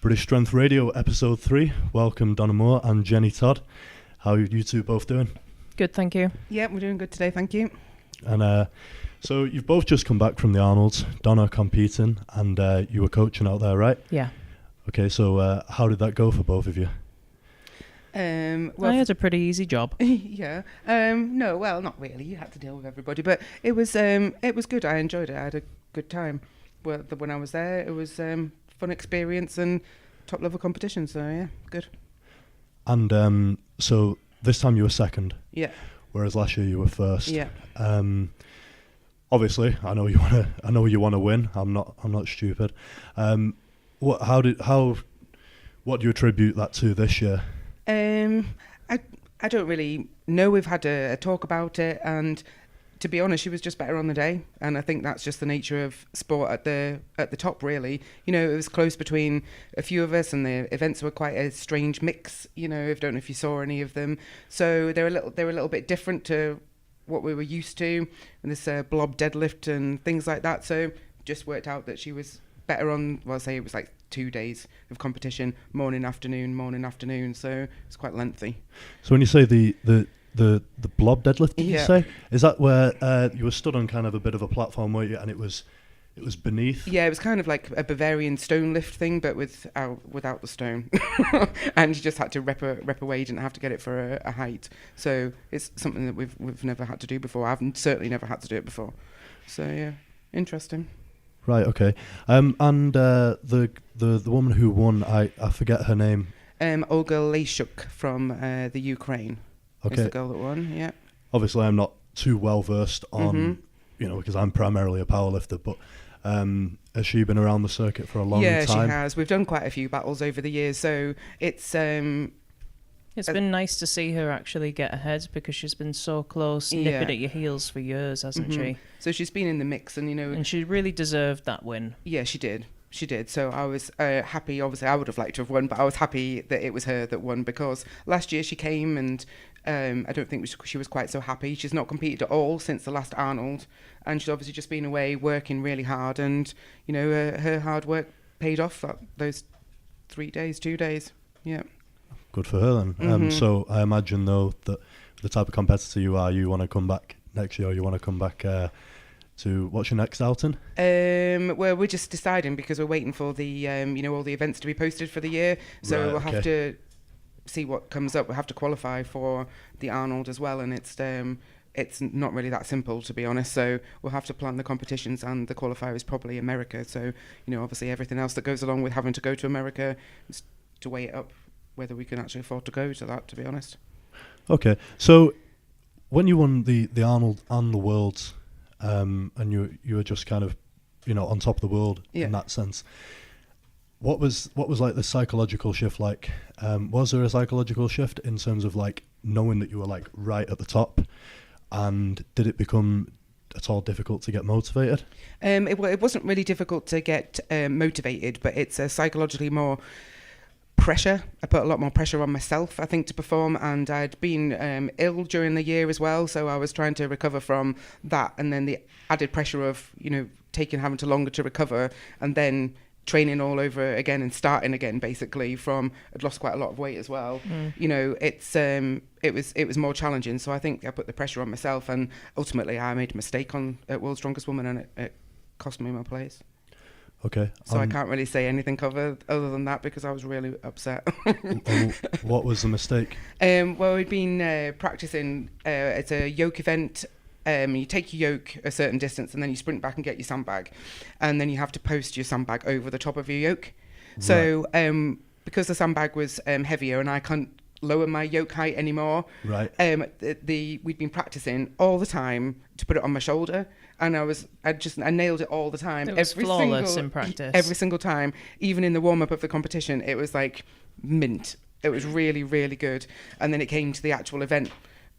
British Strength Radio, episode 3. Welcome, Donna Moore and Jenny Todd. How are you two both doing? Good, thank you. Yeah, we're doing good today, thank you. And so you've both just come back from the Arnolds, Donna competing, and you were coaching out there, right? Yeah. Okay, so how did that go for both of you? Well, I had a pretty easy job. Yeah. No, well, not really. You had to deal with everybody, but it was good. I enjoyed it. I had a good time. When I was there, it was fun experience and top level competition. So yeah, good. And so this time you were second. Yeah. Whereas last year you were first. Yeah. Obviously, I know you want to win. I'm not stupid. What do you attribute that to this year? I don't really know. We've had a talk about it, and to be honest, she was just better on the day, and I think that's just the nature of sport at the top, really. You know, it was close between a few of us, and the events were quite a strange mix. You know, I don't know if you saw any of them. So they were a little bit different to what we were used to, and this blob deadlift and things like that. So just worked out that she was better on. Well, say it was like 2 days of competition, morning, afternoon. So it's quite lengthy. So when you say the blob deadlift, did you Yeah. say? Is that where you were stood on kind of a bit of a platform, weren't you? And it was beneath? Yeah, it was kind of like a Bavarian stone lift thing, but without the stone. And you just had to rep a weight, didn't have to get it for a height. So it's something that we've never had to do before. I've certainly never had to do it before. So yeah, interesting. Right, okay. And the woman who won, I forget her name. Olga Leshuk from the Ukraine. Okay. Is the girl that won, yeah. Obviously, I'm not too well versed on, because I'm primarily a powerlifter, but has she been around the circuit for a long time? Yeah, she has. We've done quite a few battles over the years, so it's been nice to see her actually get ahead, because she's been so close, nipping at your heels for years, hasn't she? So she's been in the mix, and and she really deserved that win. Yeah, she did. So I was happy. Obviously, I would have liked to have won, but I was happy that it was her that won, because last year she came and I don't think she was quite so happy. She's not competed at all since the last Arnold, and she's obviously just been away working really hard, and her hard work paid off those 2 days. Yeah. Good for her then. So I imagine though that the type of competitor you are, you want to come back next year. Or you want to come back to what's your next outing? Well, we're just deciding, because we're waiting for the all the events to be posted for the year. So Right, we'll have to see what comes up. We'll have to qualify for the Arnold as well, and it's not really that simple, to be honest. So we'll have to plan the competitions, and the qualifier is probably America. So obviously everything else that goes along with having to go to America is to weigh it up whether we can actually afford to go to that, to be honest. Okay, so when you won the Arnold and the Worlds, and you were just kind of on top of the world in that sense, what was like the psychological shift like? Was there a psychological shift in terms of like knowing that you were like right at the top, and did it become at all difficult to get motivated? It wasn't really difficult to get motivated, but it's psychologically more pressure. I put a lot more pressure on myself, I think, to perform, and I'd been ill during the year as well, so I was trying to recover from that, and then the added pressure of having longer to recover, and then training all over again and starting again, basically. I'd lost quite a lot of weight as well. It was more challenging, so I think I put the pressure on myself, and ultimately I made a mistake at World's Strongest Woman, and it cost me my place. Okay. So I can't really say anything other than that, because I was really upset. What was the mistake? Well, we'd been practicing. It's a yoke event. You take your yoke a certain distance, and then you sprint back and get your sandbag, and then you have to post your sandbag over the top of your yoke. Right. So because the sandbag was heavier and I can't lower my yoke height anymore, right? We'd been practicing all the time to put it on my shoulder, and I nailed it all the time. It was flawless in practice. Every single time, even in the warm-up of the competition, it was like mint. It was really, really good. And then it came to the actual event,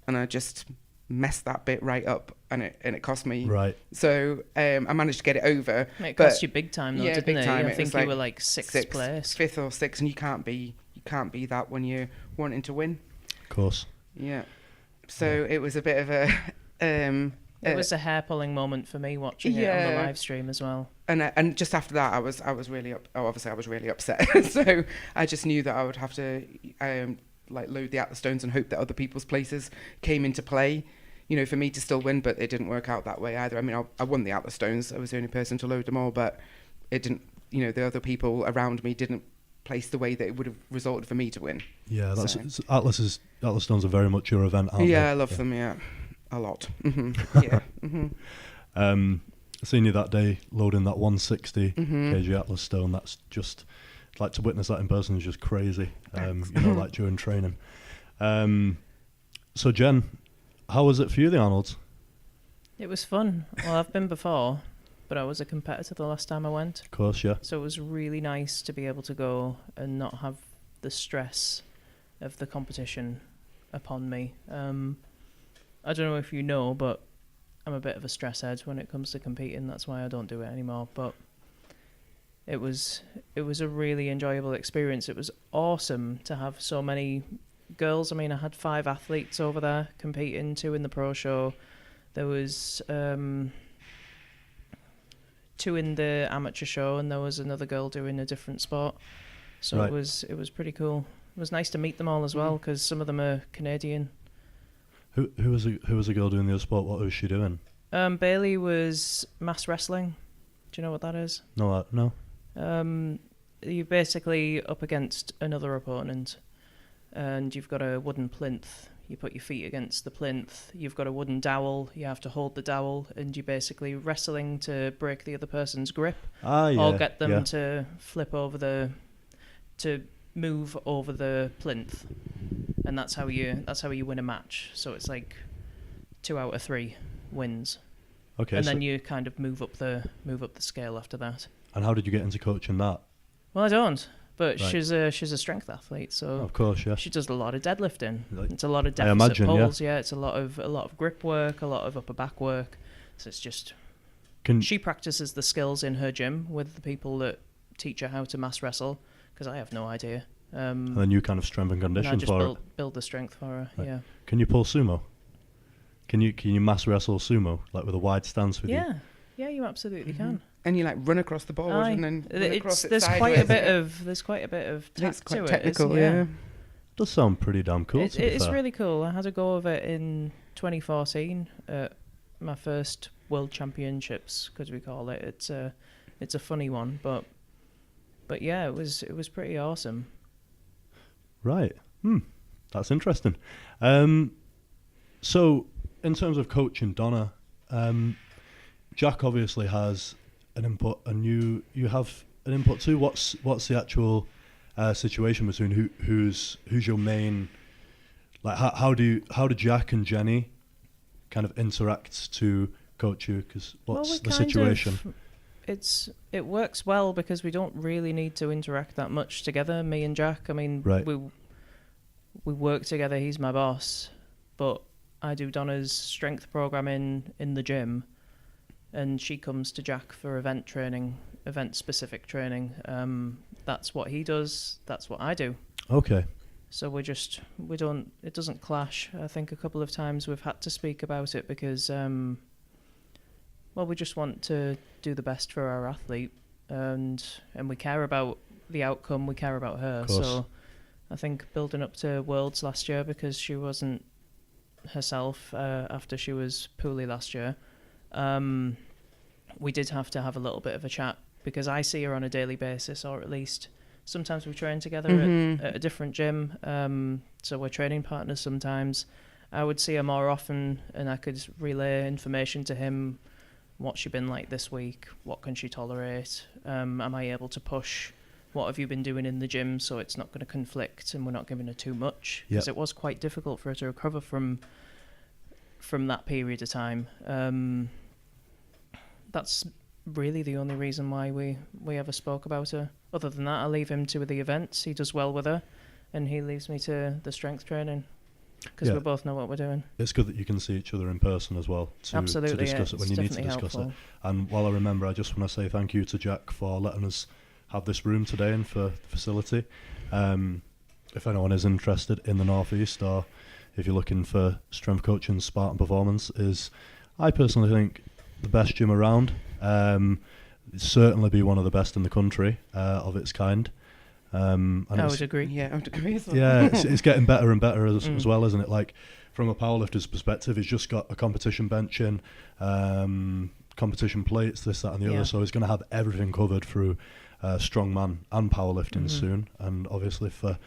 and I just messed that bit right up, and it cost me. Right. So I managed to get it over. It cost you big time though, yeah, didn't big it? time. I think you were like sixth place. 5th or 6th, and you can't be that when you're wanting to win. Of course. Yeah. So it was a bit of a it was a hair-pulling moment for me watching it on the live stream as well. And just after that, I was really obviously I was really upset. So I just knew that I would have to like load the Atlas stones and hope that other people's places came into play, you know, for me to still win. But it didn't work out that way either. I mean, I won the Atlas stones. I was the only person to load them all, but it didn't. You know, the other people around me didn't place the way that it would have resulted for me to win. Yeah, that's Atlas stones are very much your event, aren't they? I love them. Yeah, a lot. Mm-hmm. Yeah. Mm-hmm. Seeing you that day loading that 160 kg Atlas stone, that's just like to witness that in person is just crazy. You know, like during training. So Jen, how was it for you, the Arnolds? It was fun. Well, I've been before, but I was a competitor the last time I went. Of course, yeah. So it was really nice to be able to go and not have the stress of the competition upon me. I don't know if you know, but I'm a bit of a stress head when it comes to competing. That's why I don't do it anymore. But it was a really enjoyable experience. It was awesome to have so many girls. I mean, I had 5 athletes over there competing, 2 in the pro show. There was 2 in the amateur show, and there was another girl doing a different sport. So right. it was pretty cool. It was nice to meet them all as well, because some of them are Canadian. Who was the girl doing the other sport? What was she doing? Bailey was mass wrestling. Do you know what that is? No. You're basically up against another opponent, and you've got a wooden plinth. You put your feet against the plinth. You've got a wooden dowel. You have to hold the dowel, and you're basically wrestling to break the other person's grip, or get them to flip over to move over the plinth, and that's how you win a match. So it's like 2 out of 3 wins. Okay, and then you kind of move up the scale after that. And how did you get into coaching that? Well, I don't, but right. she's a strength athlete, so of course, yeah. She does a lot of deadlifting. Like, it's a lot of deficit pulls. Yeah, it's a lot of grip work, a lot of upper back work. So it's just she practices the skills in her gym with the people that teach her how to mass wrestle, because I have no idea. And then you kind of strength and condition for her. Build the strength for her. Right. Yeah. Can you pull sumo? Can you mass wrestle sumo, like with a wide stance with you? Yeah, you absolutely can. And you like run across the board and then run across it sideways. There's quite a bit of it's quite to technical, it. yeah. Does sound pretty damn cool. It's really cool. I had a go of it in 2014 at my first World Championships, because we call it. It's a funny one, but yeah, it was pretty awesome. Right. That's interesting. So in terms of coaching, Donna, Jack obviously has an input, and you have an input too. What's the actual situation between who's your main? Like how do Jack and Jenny kind of interact to coach you? Because what's the situation? It works well because we don't really need to interact that much together, me and Jack. I mean, right. we work together. He's my boss, but I do Donna's strength programming in the gym, and she comes to Jack for event-specific training. That's what he does. That's what I do. Okay. So it doesn't clash. I think a couple of times we've had to speak about it because, we just want to do the best for our athlete, and we care about the outcome. We care about her. So I think building up to Worlds last year, because she wasn't herself after she was poorly last year, we did have to have a little bit of a chat, because I see her on a daily basis, or at least sometimes we train together at a different gym, so we're training partners sometimes. I would see her more often, and I could relay information to him. What's she been like this week? What can she tolerate? Am I able to push? What have you been doing in the gym so it's not going to conflict and we're not giving her too much? Because it was quite difficult for her to recover from that period of time. That's really the only reason why we ever spoke about her. Other than that, I leave him to the events. He does well with her, and he leaves me to the strength training, because we both know what we're doing. It's good that you can see each other in person as well to discuss it when you need to discuss it. And while I remember, I just want to say thank you to Jack for letting us have this room today and for the facility. If anyone is interested in the Northeast, or if you're looking for strength coaching, Spartan Performance is, I personally think, the best gym around. certainly be one of the best in the country of its kind. And I would agree. Yeah, I would agree as well. Yeah, it's getting better and better as well, isn't it? Like, from a powerlifter's perspective, he's just got a competition bench in, competition plates, this, that, and the other. So he's going to have everything covered through strongman and powerlifting soon. And obviously for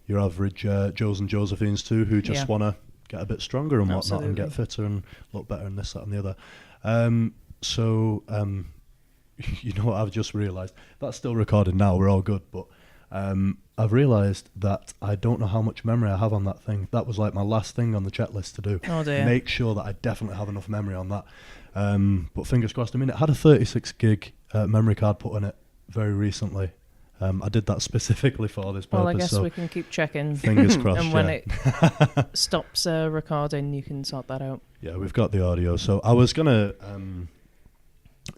your average Joes and Josephines too, who just want to get a bit stronger and whatnot and get fitter and look better and this, that, and the other. You know what I've just realised? That's still recorded now, we're all good, but I've realised that I don't know how much memory I have on that thing. That was like my last thing on the checklist to do. Oh dear. Make sure that I definitely have enough memory on that. But fingers crossed. I mean, it had a 36 gig memory card put in it very recently. I did that specifically for this purpose. Well, I guess we can keep checking. Fingers crossed. And when it stops recording, you can sort that out. Yeah, we've got the audio. So I was going to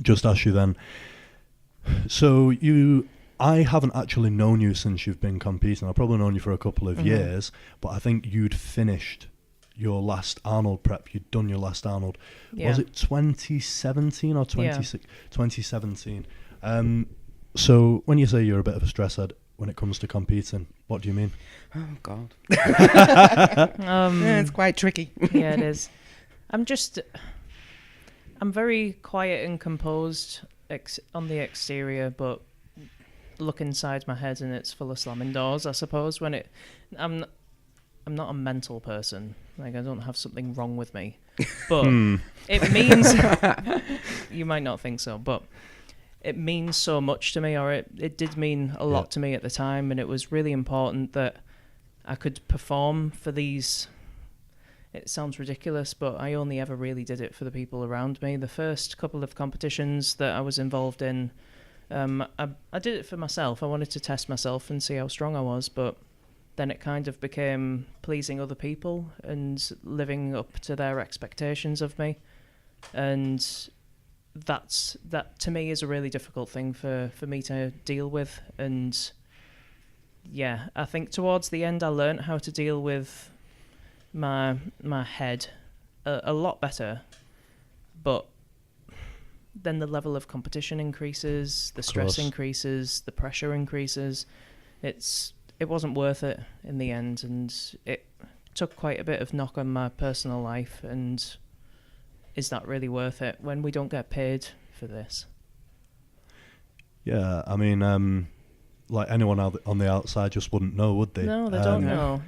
just ask you then. So I haven't actually known you since you've been competing. I've probably known you for a couple of years, but I think you'd finished your last Arnold prep. You'd done your last Arnold. Yeah. Was it 2017 or 2017? So when you say you're a bit of a stress head when it comes to competing, what do you mean? Oh, God. Yeah, it's quite tricky. Yeah, it is. I'm very quiet and composed on the exterior, but look inside my head and it's full of slamming doors, I suppose. I'm not a mental person. Like, I don't have something wrong with me. But it means... You might not think so, but it means so much to me, or it did mean a lot to me at the time, and it was really important that I could perform for these... It sounds ridiculous, but I only ever really did it for the people around me. The first couple of competitions that I was involved in, I did it for myself. I wanted to test myself and see how strong I was, but then it kind of became pleasing other people and living up to their expectations of me. And that to me is a really difficult thing for me to deal with. And yeah, I think towards the end I learned how to deal with my head a lot better, but then the level of competition increases, the stress increases, the pressure increases. It wasn't worth it in the end, and it took quite a bit of knock on my personal life. And is that really worth it when we don't get paid for this? Yeah, I mean, like anyone on the outside just wouldn't know, would they? No, they don't know.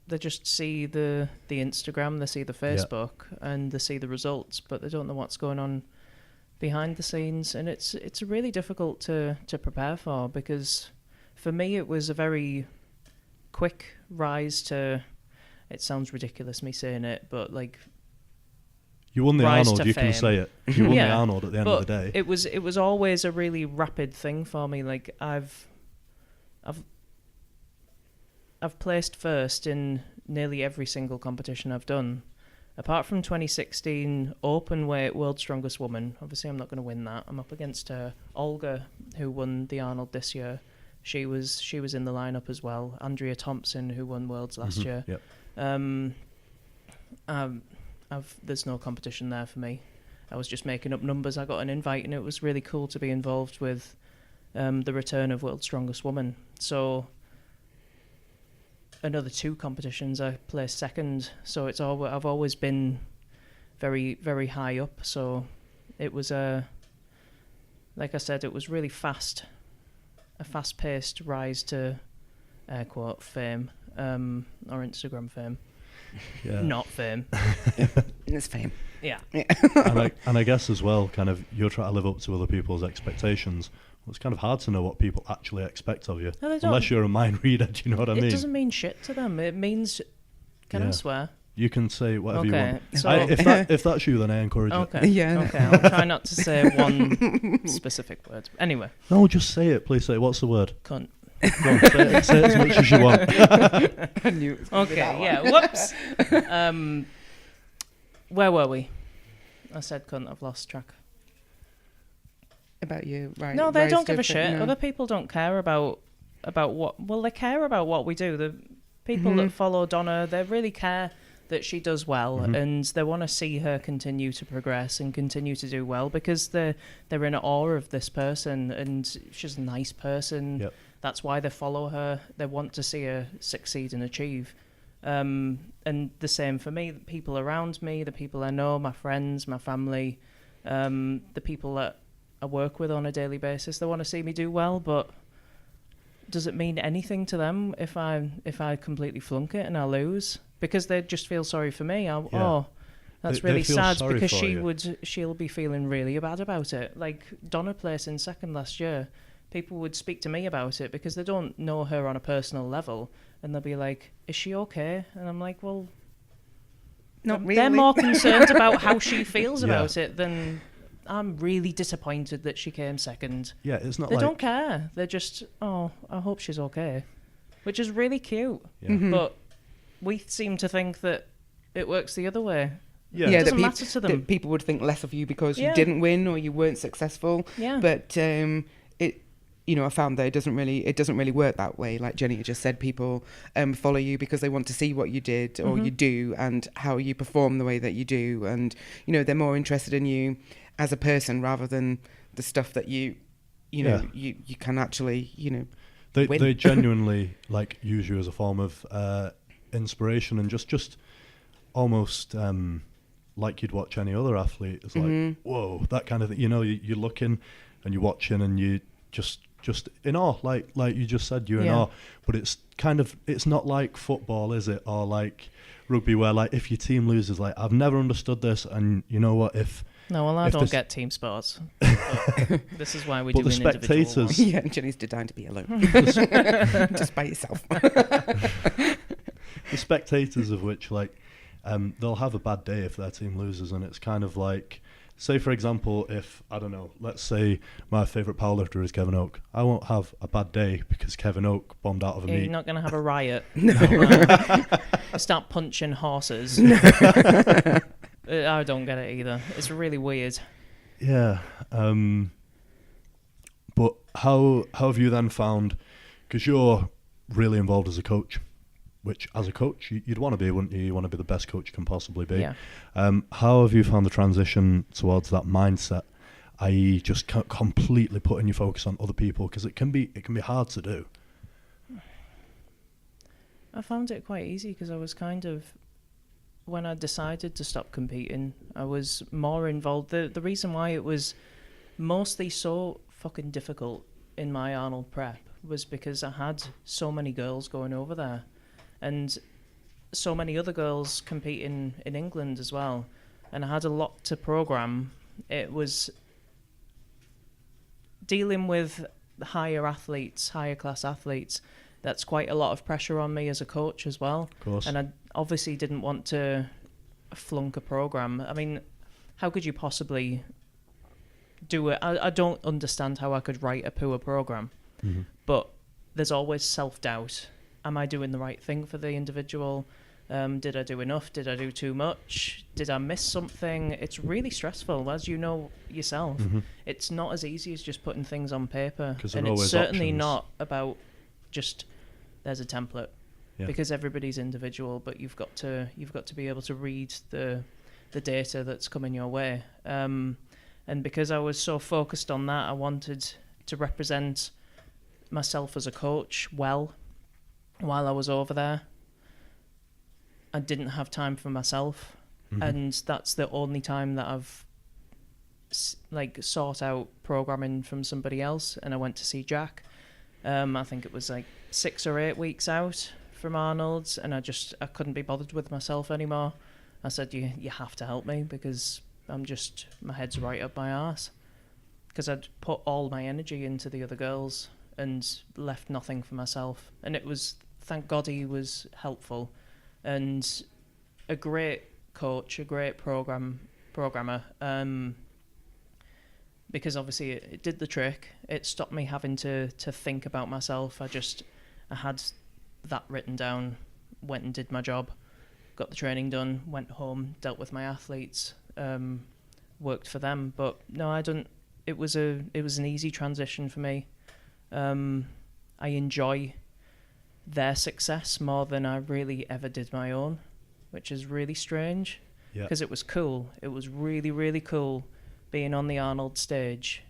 They just see the Instagram, they see the Facebook, and they see the results, but they don't know what's going on behind the scenes. And it's really difficult to prepare for, because for me it was a very quick rise to... It sounds ridiculous me saying it, but like... You won the Arnold, you fame. can say it. You won the Arnold at the end of the day. It was always a really rapid thing for me. Like, I've placed first in nearly every single competition I've done, apart from 2016 open weight World's Strongest Woman. Obviously, I'm not going to win that. I'm up against Olga, who won the Arnold this year. She was in the lineup as well. Andrea Thompson, who won Worlds last year. Yep. There's no competition there for me. I was just making up numbers. I got an invite, and it was really cool to be involved with the return of World's Strongest Woman. So another 2 competitions I placed second. So I've always been very, very high up. So it was like I said, it was really fast, a fast-paced rise to air quote fame, or Instagram fame. Yeah. Not fame. It's fame. Yeah. and I guess as well, kind of, you're trying to live up to other people's expectations. Well, it's kind of hard to know what people actually expect of you, unless you're a mind reader. Do you know what I mean? It doesn't mean shit to them. It means... Can I swear? You can say whatever you want. So if that's you, then I encourage it. Yeah. Okay, I'll try not to say one specific word. Anyway. No, just say it. Please say it. What's the word? Cunt. Go on, say it as much as you want. I knew it was gonna be that one. Whoops. Where were we? I said cunt. I've lost track. About you, right? No, they don't give a shit. No. Other people don't care about what... Well, they care about what we do. The people that follow Donna, they really care that she does well, and they want to see her continue to progress and continue to do well because they're in awe of this person, and she's a nice person. Yep. That's why they follow her. They want to see her succeed and achieve. And the same for me, the people around me, the people I know, my friends, my family, the people that I work with on a daily basis, they want to see me do well, but does it mean anything to them if I completely flunk it and I lose? Because they just feel sorry for me. Oh, that's really sad, because she'll be feeling really bad about it. Like Donna placing second last year, people would speak to me about it because they don't know her on a personal level, and they'll be like, "Is she okay?" And I'm like, "Well, not really." They're more concerned about how she feels about it than I'm really disappointed that she came second. Yeah, it's not. They don't care. They're just, "Oh, I hope she's okay," which is really cute. Yeah. But we seem to think that it works the other way. Yeah, It doesn't matter to them. That people would think less of you because you didn't win or you weren't successful. Yeah. But I found that it doesn't really work that way. Like Jenny just said, people follow you because they want to see what you did or you do and how you perform the way that you do, and they're more interested in you as a person rather than the stuff that you can actually win. They genuinely like use you as a form of inspiration, and just almost like you'd watch any other athlete. It's like, whoa, that kind of thing. You're looking and you're watching and you just in awe, like you just said, you're in awe. But it's not like football, is it? Or like rugby, where like if your team loses, like I've never understood this, and you know what, I don't get team sports. This is why we do the spectators. Ones. Yeah, Jenny's designed to be alone, just by yourself. The spectators of which, like, they'll have a bad day if their team loses, and it's kind of like, say for example, if I don't know, let's say my favourite powerlifter is Kevin Oak, I won't have a bad day because Kevin Oak bombed out of a meet. You're not going to have a riot. Start punching horses. I don't get it either. It's really weird. Yeah. But how have you then found, because you're really involved as a coach, which as a coach you'd want to be, wouldn't you? You want to be the best coach you can possibly be. Yeah. How have you found the transition towards that mindset, i.e. just completely putting your focus on other people? Because it can be hard to do. I found it quite easy because I was kind of, when I decided to stop competing, I was more involved. The reason why it was mostly so fucking difficult in my Arnold prep was because I had so many girls going over there and so many other girls competing in England as well. And I had a lot to program. It was dealing with higher class athletes. That's quite a lot of pressure on me as a coach as well. Of course. And I obviously didn't want to flunk a program. I mean, how could you possibly do it? I don't understand how I could write a poor program. Mm-hmm. But there's always self-doubt. Am I doing the right thing for the individual? Did I do enough? Did I do too much? Did I miss something? It's really stressful, as you know yourself. Mm-hmm. It's not as easy as just putting things on paper. And it's certainly options. not about just there's a template. Yeah. Because everybody's individual, but you've got to be able to read the data that's coming your way. And because I was so focused on that, I wanted to represent myself as a coach well while I was over there. I didn't have time for myself, and that's the only time that I've sought out programming from somebody else. And I went to see Jack. I think it was like 6 or 8 weeks out from Arnold's, and I couldn't be bothered with myself anymore. I said, you have to help me because my head's right up my arse. Because I'd put all my energy into the other girls and left nothing for myself. And it was, thank God he was helpful and a great coach, a great programmer. Because obviously it did the trick. It stopped me having to think about myself. I had that written down, went and did my job, got the training done, went home, dealt with my athletes, worked for them. But no, I don't. It was an easy transition for me. I enjoy their success more than I really ever did my own. which is really strange Yeah. because it was cool. It was really, really cool being on the Arnold stage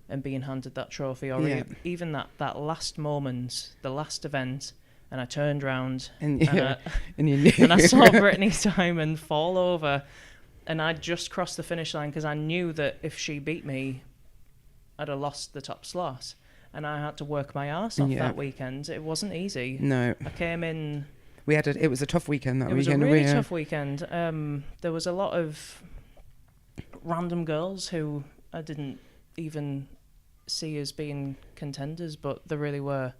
and being handed that trophy, or even that last moment, the last event, and I turned round and I saw Brittany Diamond fall over, and I just crossed the finish line because I knew that if she beat me, I'd have lost the top slot, and I had to work my arse off that weekend. It wasn't easy. No, I came in. It was a tough weekend. That weekend. It was a really tough weekend. There was a lot of random girls who I didn't even see as being contenders, but there really were,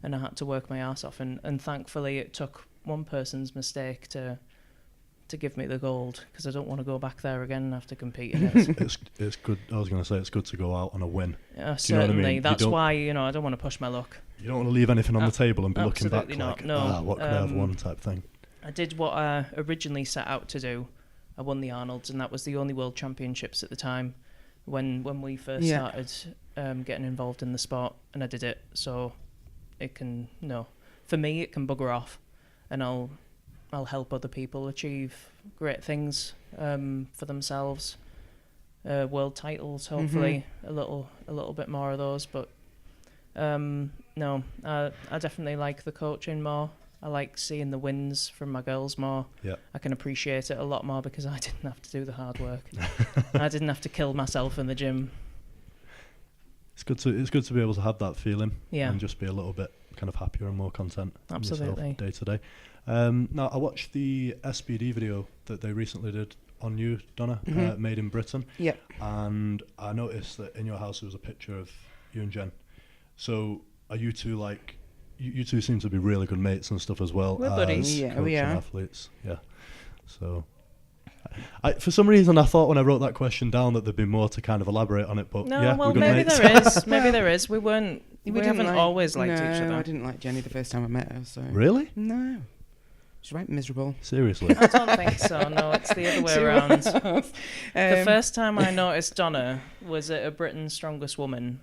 and I had to work my ass off, and thankfully it took one person's mistake to give me the gold, because I don't want to go back there again and have to compete in it. It's good. I was going to say it's good to go out on a win. Certainly. You know what I mean? That's why I don't want to push my luck. You don't want to leave anything on the table and be looking back not, like, no. what could I have won type thing. I did what I originally set out to do. I won the Arnolds, and that was the only World Championships at the time when we first started getting involved in the sport, and I did it. So it can, for me, it can bugger off, and I'll help other people achieve great things for themselves. World titles, hopefully, a little bit more of those. But no, I definitely like the coaching more. I like seeing the wins from my girls more. Yeah. I can appreciate it a lot more because I didn't have to do the hard work. I didn't have to kill myself in the gym. It's good to be able to have that feeling, and just be a little bit kind of happier and more content. Absolutely. Day to day. Now I watched the SPD video that they recently did on you, Donna, made in Britain. Yeah. And I noticed that in your house there was a picture of you and Jen. So are you two like? You two seem to be really good mates and stuff as well. We're buddies. Yeah, we are. Athletes. Yeah. So, for some reason, I thought when I wrote that question down that there'd be more to kind of elaborate on it. But we're good maybe mates. there is. Maybe there is. We haven't always liked each other. I didn't like Jenny the first time I met her. So Really? No. She's right miserable. Seriously? I don't think so. No, it's the other way around. The first time I noticed Donna was at a Britain's Strongest Woman.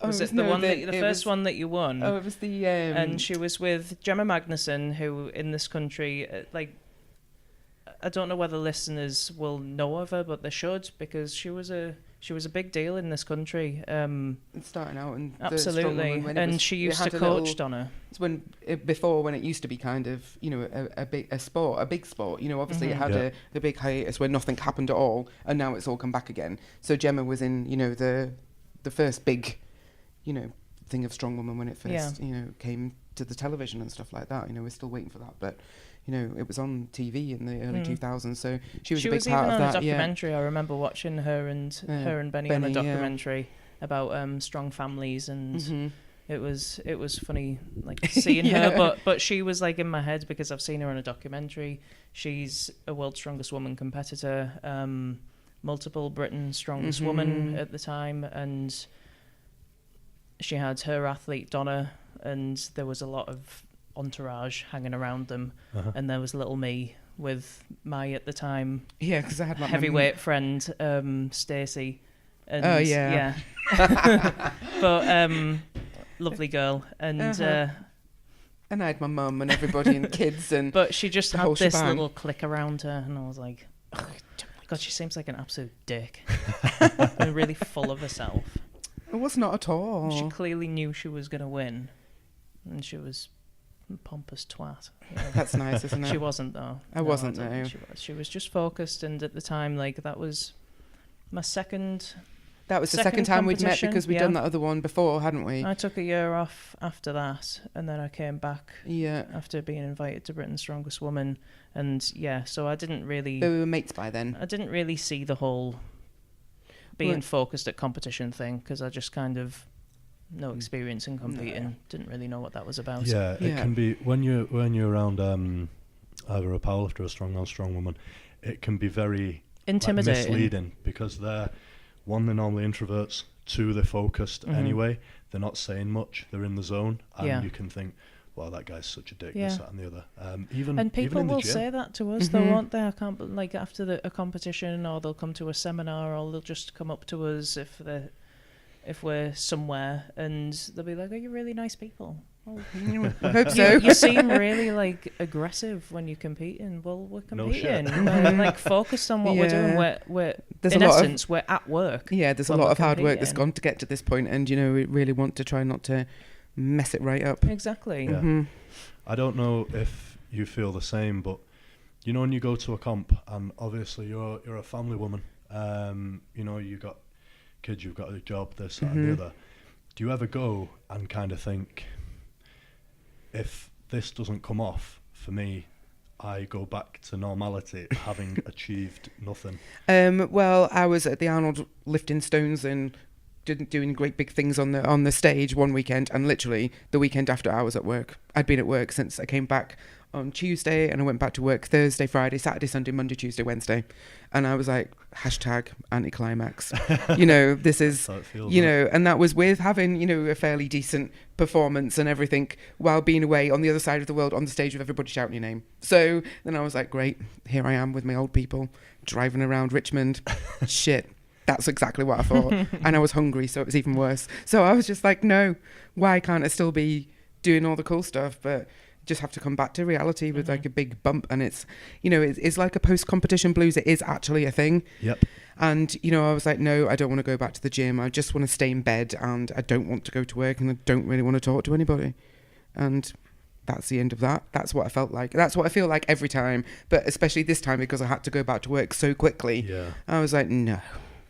Was it the first one that you won? Oh, it was the... and she was with Gemma Magnuson, who in this country, I don't know whether listeners will know of her, but they should, because she was a big deal in this country. Starting out, and absolutely, and she used to coach Donna. It's when it used to be kind of a big sport. Obviously it had the big hiatus where nothing happened at all, and now it's all come back again. So Gemma was in the first big thing of Strongwoman when it first came to the television and stuff like that. We're still waiting for that, but it was on TV in the early 2000s, so she was a big part of that. She was even on a documentary. I remember watching her and Benny on a documentary about strong families, and it was funny seeing her, but she was in my head because I've seen her on a documentary. She's a World's Strongest Woman competitor, multiple Britain's Strongest Woman at the time, and she had her athlete Donna, and there was a lot of entourage hanging around them, and there was little me with my, at the time, because I had my heavyweight friend Stacey. But lovely girl, and I had my mum and everybody and kids, and but she just had this shebang. little clique around her, and I was like, oh, God, she seems like an absolute dick and really full of herself. It was not at all. She clearly knew she was going to win, and she was a pompous twat. That's nice, isn't it? She wasn't, though. I wasn't, though. She was just focused, and at the time, that was my second... That was the second time we'd met, because we'd done that other one before, hadn't we? I took a year off after that, and then I came back after being invited to Britain's Strongest Woman, and so I didn't really... But we were mates by then. I didn't really see the whole being focused at competition thing, because I just kind of no experience in competing, didn't really know what that was about. It can be when you're around either a powerlifter or a strong woman, it can be very intimidating, misleading, because they're normally introverts, two, they're focused anyway, they're not saying much, they're in the zone, and you can think, wow, that guy's such a dick, this, that and the other. And people will say that to us, though, won't they? I can't, after a competition, or they'll come to a seminar, or they'll just come up to us if they're if we're somewhere and they'll be like, "Oh, you're really nice people." Well, I hope so. you seem really like aggressive when you're competing. Well, we're competing. We're like focused on what we're doing. We're in essence, we're at work. Yeah, there's a lot of hard work that's gone to get to this point, and we really want to try not to mess it right up. Exactly. Yeah. Mm-hmm. I don't know if you feel the same, but when you go to a comp, and obviously you're a family woman, you've got kids, you've got a job, this, that, and the other. Do you ever go and kind of think, if this doesn't come off for me, I go back to normality, having achieved nothing? Well, I was at the Arnold lifting stones and doing great big things on the stage one weekend, and literally the weekend after I was at work. I'd been at work since I came back on Tuesday, and I went back to work Thursday, Friday, Saturday, Sunday, Monday, Tuesday, Wednesday, and I was like, #anticlimax. This is, That's how it feels, and that was with having, a fairly decent performance and everything while being away on the other side of the world on the stage with everybody shouting your name. So then I was like, great, here I am with my old people driving around Richmond. Shit. That's exactly what I thought. And I was hungry, so it was even worse. So I was just like, no, why can't I still be doing all the cool stuff? But just have to come back to reality with like a big bump. And it's, it's like a post-competition blues. It is actually a thing. Yep. And, I was like, no, I don't want to go back to the gym. I just want to stay in bed, and I don't want to go to work, and I don't really want to talk to anybody. And that's the end of that. That's what I felt like. That's what I feel like every time. But especially this time, because I had to go back to work so quickly. Yeah. I was like, no,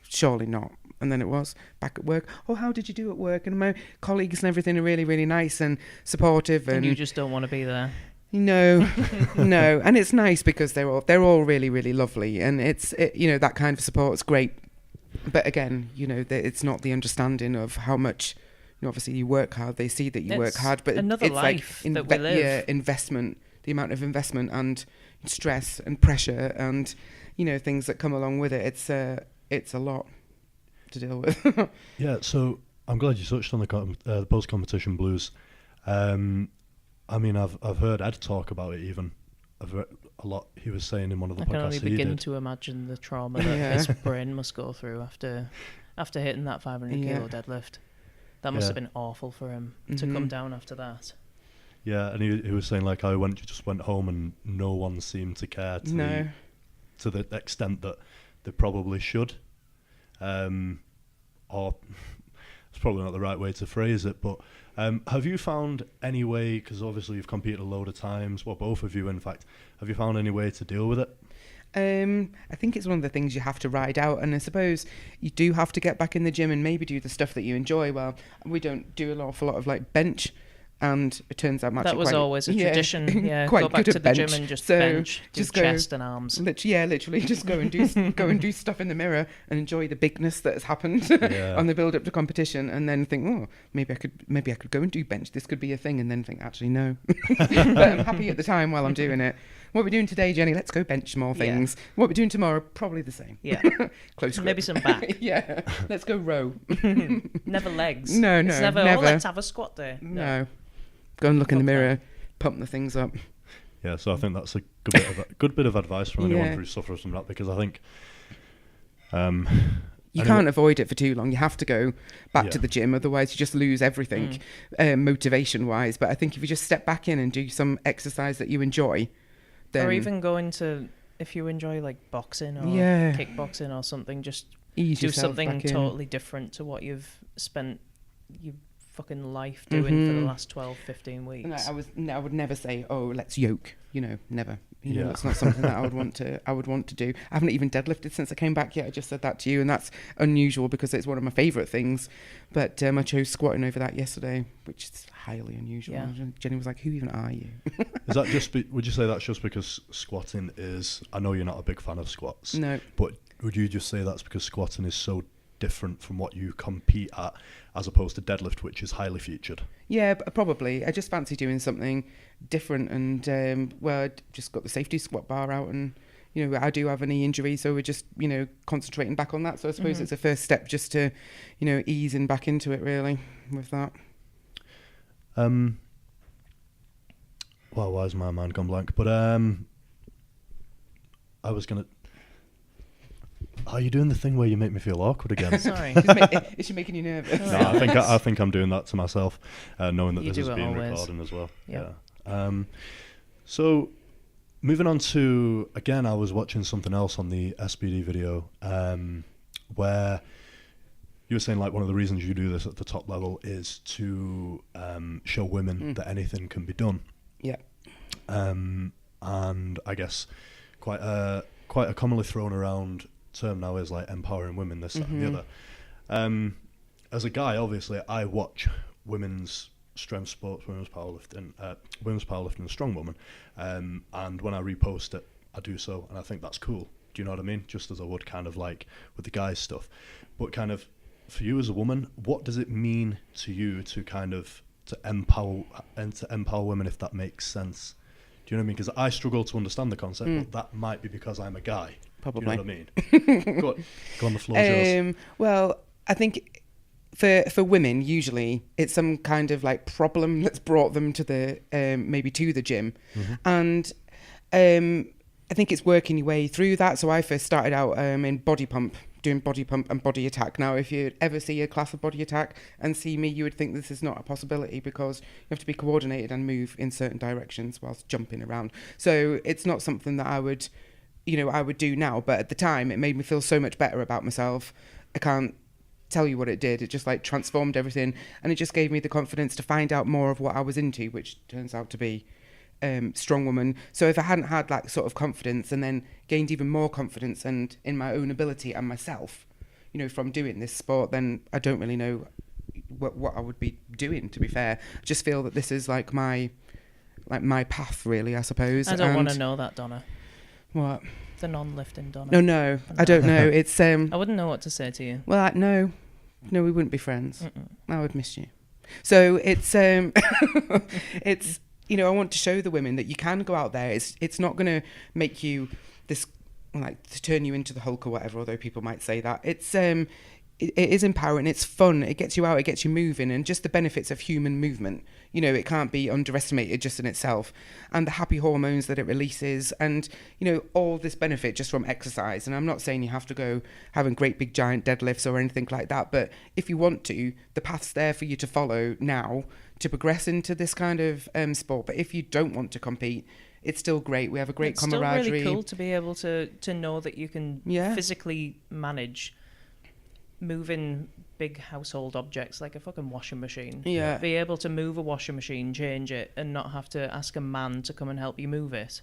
surely not. And then it was back at work. Oh, how did you do at work? And my colleagues and everything are really, really nice and supportive. And you just don't want to be there. No, no. And it's nice because they're all really, really lovely. And it's that kind of support's great. But again, it's not the understanding of how much, obviously you work hard. They see that you work hard, but another it's life like that we live. Yeah, investment, the amount of investment and stress and pressure and things that come along with it. It's a lot to deal with. Yeah, so I'm glad you touched on the post-competition blues. I've heard Ed talk about it even. I've heard a lot. He was saying in one of the podcasts he did. I can only begin to imagine the trauma that his brain must go through after hitting that 500 kilo deadlift. That must have been awful for him to come down after that. Yeah, and he was saying like, I just went home and no one seemed to care to the extent that they probably should. Or it's probably not the right way to phrase it, but have you found any way, because obviously you've competed a load of times, well, both of you in fact, have you found any way to deal with it? I think it's one of the things you have to ride out, and I suppose you do have to get back in the gym and maybe do the stuff that you enjoy. Well, we don't do an awful lot of like bench, and it turns out that was always a tradition. Yeah, quite go back good to at the bench. gym and just So bench, just do chest and arms. Literally, just go and do stuff in the mirror and enjoy the bigness that has happened on the build up to competition, and then think, oh, maybe I could go and do bench. This could be a thing, and then think, actually, no. But I'm happy at the time while I'm doing it. What we're doing today, Jenny? Let's go bench more things. Yeah. What we're doing tomorrow, probably the same. Yeah, close grip. Maybe some back. Yeah, let's go row. Never legs. No, it's never. Oh, let's have a squat day. No. Go and look in the mirror, pump the things up. Yeah, so I think that's a good bit of advice from anyone who suffers from that, because I think you can't avoid it for too long. You have to go back to the gym, otherwise you just lose everything motivation-wise. But I think if you just step back in and do some exercise that you enjoy, then or even go into, if you enjoy like boxing or kickboxing or something, just do something totally different to what you've spent your fucking life doing for the last 12-15 weeks. I would never say, oh, let's yoke. Never. That's not something that I would want to do. I haven't even deadlifted since I came back yet. I just said that to you, and that's unusual because it's one of my favourite things. But I chose squatting over that yesterday, which is highly unusual. Yeah. Jenny was like, who even are you? Is that just? Would you say that's just because squatting is? I know you're not a big fan of squats. No. But would you just say that's because squatting is so different from what you compete at, as opposed to deadlift, which is highly featured? Yeah, probably. I just fancy doing something different, and I just got the safety squat bar out, and I do have a knee injury, so we're just concentrating back on that. So I suppose it's a first step just to easing back into it really with that. Well, why has my mind gone blank? But I was gonna. Are you doing the thing where you make me feel awkward again? Sorry. Is she making you nervous? No, I think I'm doing that to myself, knowing that You this do is it being always. recorded as well. Yep. Yeah. So, moving on to, again, I was watching something else on the SBD video, where you were saying like one of the reasons you do this at the top level is to show women that anything can be done. Yeah. And I guess quite a commonly thrown around term now is like empowering women, this, that, and the other. As a guy, obviously, I watch women's strength sports, women's powerlifting and strongwoman, and when I repost it, I do so, and I think that's cool. Do you know what I mean? Just as I would kind of like with the guys stuff, but kind of for you as a woman, what does it mean to you to kind of to empower women, if that makes sense? Do you know what I mean? Because I struggle to understand the concept, but that might be because I'm a guy. Probably. Do you know what I mean? Go on, the floor is yours. Well, I think for women, usually it's some kind of like problem that's brought them to the maybe to the gym, and I think it's working your way through that. So I first started out in body pump, doing body pump and body attack. Now, if you ever see a class of body attack and see me, you would think this is not a possibility because you have to be coordinated and move in certain directions whilst jumping around. So it's not something that I would do now. But at the time, it made me feel so much better about myself. I can't tell you what it did. It just like transformed everything, and it just gave me the confidence to find out more of what I was into, which turns out to be Strongwoman. So if I hadn't had like sort of confidence and then gained even more confidence and in my own ability and myself, from doing this sport, then I don't really know what I would be doing, to be fair. I just feel that this is like my path, really, I suppose. I don't want to know that, Donna. What? The non-lifting Donna. No, I don't know. It's I wouldn't know what to say to you. well, no, we wouldn't be friends. I would miss you. So it's it's I want to show the women that you can go out there. It's not going to make you this like to turn you into the Hulk or whatever, although people might say that. It's it is empowering, it's fun, it gets you out, it gets you moving, and just the benefits of human movement, it can't be underestimated just in itself, and the happy hormones that it releases, and all this benefit just from exercise. And I'm not saying you have to go having great big giant deadlifts or anything like that, but if you want to, the path's there for you to follow now to progress into this kind of sport. But if you don't want to compete, it's still great. We have a great camaraderie. It's still really cool to be able to know that you can physically manage moving big household objects like a fucking washing machine. Yeah. Be able to move a washing machine, change it, and not have to ask a man to come and help you move it.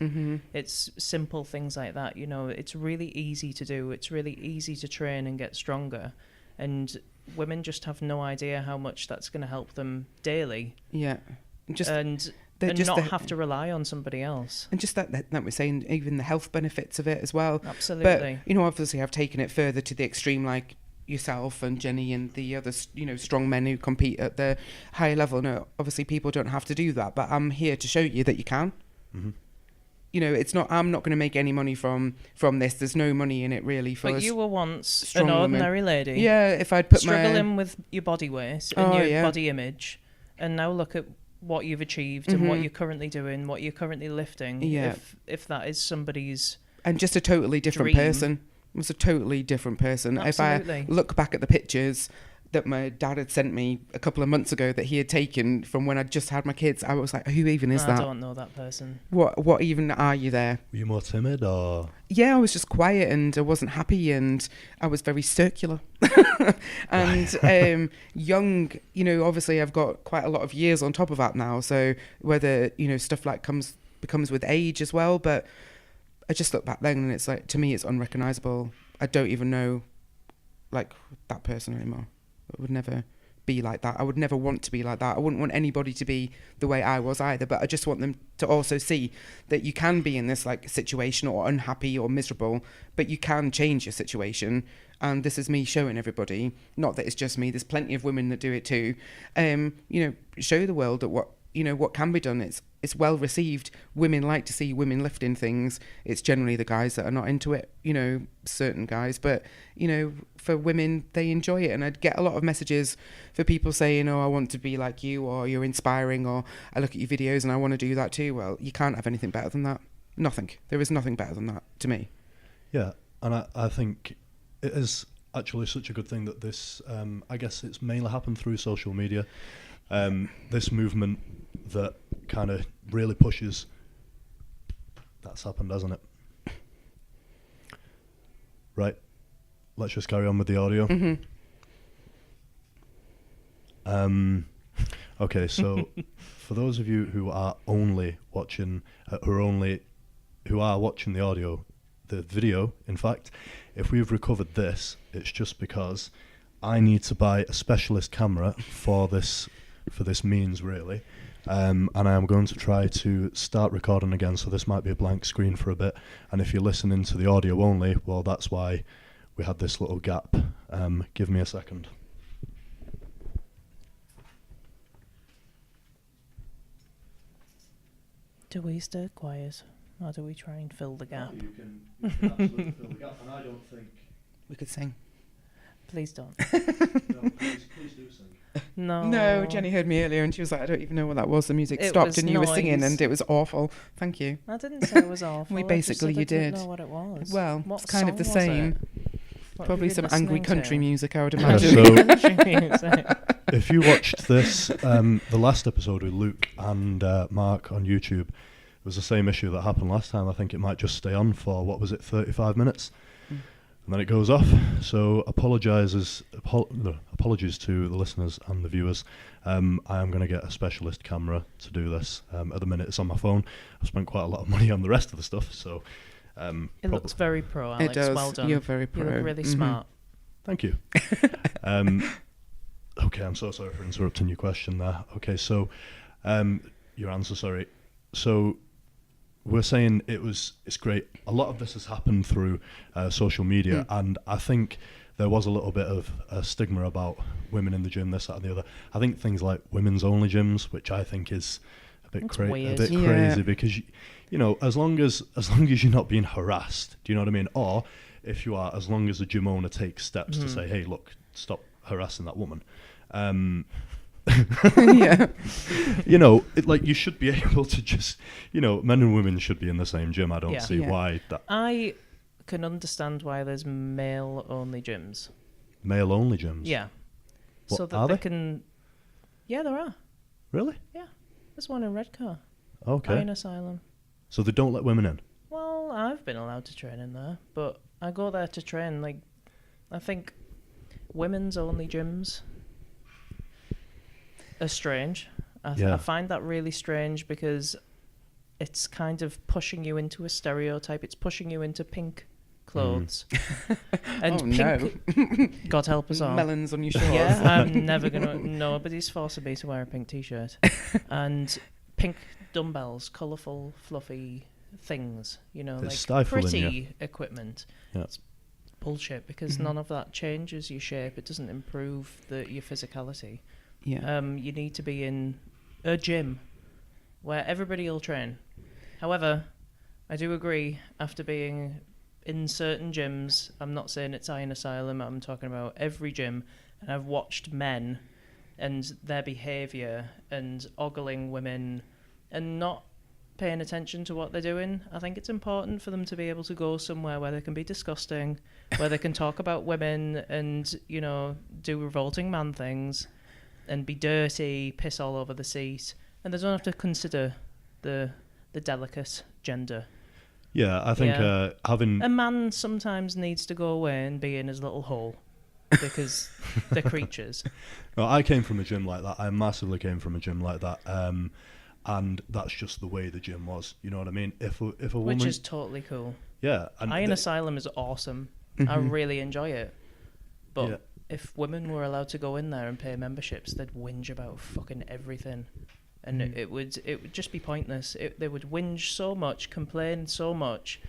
It's simple things like that. It's really easy to do. It's really easy to train and get stronger. And women just have no idea how much that's going to help them daily. Yeah. And not have to rely on somebody else. And just that we're saying, even the health benefits of it as well. Absolutely. But, obviously I've taken it further to the extreme, like yourself and Jenny and the other, strong men who compete at the higher level. No, obviously people don't have to do that, but I'm here to show you that you can. It's not, I'm not going to make any money from this. There's no money in it really for But you were once an ordinary lady. Yeah, if I'd put struggling with your body weight and your body image, and now look at what you've achieved and what you're currently doing, what you're currently lifting. Yeah. If that is somebody's and just a totally different dream. person. It was a totally different person. Absolutely. If I look back at the pictures that my dad had sent me a couple of months ago that he had taken from when I just had my kids, I was like, who even is that? I don't know that person. What even are you there? Were you more timid or? Yeah, I was just quiet and I wasn't happy and I was very circular. And young, obviously I've got quite a lot of years on top of that now. So whether, stuff like becomes with age as well. But I just look back then and it's like, to me, it's unrecognizable. I don't even know like that person anymore. I would never be like that. I would never want to be like that. I wouldn't want anybody to be the way I was either, but I just want them to also see that you can be in this like situation or unhappy or miserable, but you can change your situation. And this is me showing everybody, not that it's just me, there's plenty of women that do it too. Show the world that what can be done. It's well received. Women like to see women lifting things. It's generally the guys that are not into it, certain guys, but for women, they enjoy it. And I'd get a lot of messages for people saying, I want to be like you, or you're inspiring, or I look at your videos and I want to do that too. Well, you can't have anything better than that. Nothing. There is nothing better than that to me. Yeah. And I think it is actually such a good thing that this, I guess it's mainly happened through social media. This movement that kind of really pushes. That's happened, hasn't it? Right. Let's just carry on with the audio. Okay, so for those of you who are only watching, who are watching the audio, the video, in fact, if we've recovered this, it's just because I need to buy a specialist camera for this means, really. And I am going to try to start recording again, so this might be a blank screen for a bit. And if you're listening to the audio only, well, that's why we had this little gap. Give me a second. Do we stay quiet, or do we try and fill the gap? You can absolutely fill the gap, and I don't think... We could sing. Please don't. No, please do sing. No, Jenny heard me earlier and she was like, I don't even know what that was. The music It stopped was and you were singing noise. and it was awful. Thank you. I didn't say it was awful. We I just basically, said I you didn't did. know what it was. Well, What it's kind of the song was same. it? What Probably have you some been angry listening country to? music, I would Yeah, imagine. Country music. If you watched this, the last episode with Luke and Mark on YouTube, it was the same issue that happened last time. I think it might just stay on for, 35 minutes? And then it goes off. So apologies to the listeners and the viewers. I am going to get a specialist camera to do this. At the minute, it's on my phone. I've spent quite a lot of money on the rest of the stuff. So It looks very pro, Alex. It does. Well done. You're very pro. You look really smart. Thank you. Okay, I'm so sorry for interrupting your question there. Okay, so your answer, sorry. So we're saying it's great. A lot of this has happened through social media, and I think there was a little bit of a stigma about women in the gym, this, that, and the other. I think things like women's only gyms, which I think is a bit crazy, because you know, as long as you're not being harassed, do you know what I mean? Or if you are, as long as the gym owner takes steps to say, hey, look, stop harassing that woman. Yeah. You know, you should be able to just, you know, men and women should be in the same gym. I don't see why that. I can understand why there's male-only gyms. Male-only gyms? Yeah. What, so that are they there? can... Yeah, there are. Really? Yeah. There's one in Redcar. Okay. Iron Asylum. So they don't let women in? Well, I've been allowed to train in there, but I go there to train, I think women's only gyms are strange. I find that really strange because it's kind of pushing you into a stereotype. It's pushing you into pink clothes. And pink, God help us all. Melons on your shorts. Yeah, I'm never going to... Nobody's forcing me to wear a pink T-shirt. And pink dumbbells, colourful, fluffy things, you know, It's like stifling, pretty equipment. Yeah. It's bullshit because none of that changes your shape. It doesn't improve your physicality. Yeah. You need to be in a gym where everybody will train. However, I do agree, after being in certain gyms, I'm not saying it's Iron Asylum, I'm talking about every gym, and I've watched men and their behaviour and ogling women and not paying attention to what they're doing. I think it's important for them to be able to go somewhere where they can be disgusting, where they can talk about women and, you know, do revolting man things and be dirty, piss all over the seat, and they don't have to consider the delicate gender. Yeah, I think having... A man sometimes needs to go away and be in his little hole because they're creatures. No, I came from a gym like that. I massively came from a gym like that. And that's just the way the gym was. You know what I mean? If a woman... Which is totally cool. Yeah. And Iron Asylum is awesome. I really enjoy it. But if women were allowed to go in there and pay memberships, they'd whinge about fucking everything. And it would just be pointless. They would whinge so much, complain so much,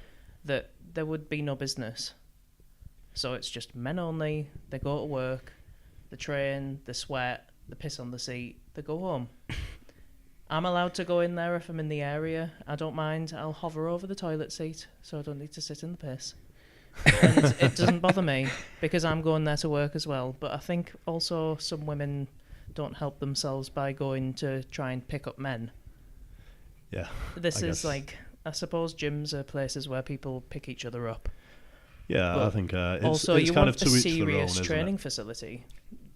that there would be no business. So it's just men only. They go to work, they train, they sweat, they piss on the seat, they go home. I'm allowed to go in there if I'm in the area. I don't mind. I'll hover over the toilet seat so I don't need to sit in the piss. And it doesn't bother me because I'm going there to work as well. But I think also some women don't help themselves by going to try and pick up men. Yeah. This is like, I suppose gyms are places where people pick each other up. Yeah, but I think it's also it's you kind want of to a each their own, serious isn't training it? facility.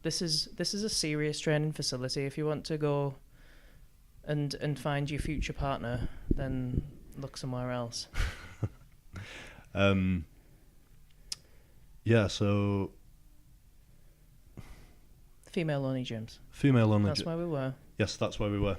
This is a serious training facility. If you want to go and find your future partner, then look somewhere else. Yeah, so Female only gyms. female only. That's where we were. Yes, that's where we were.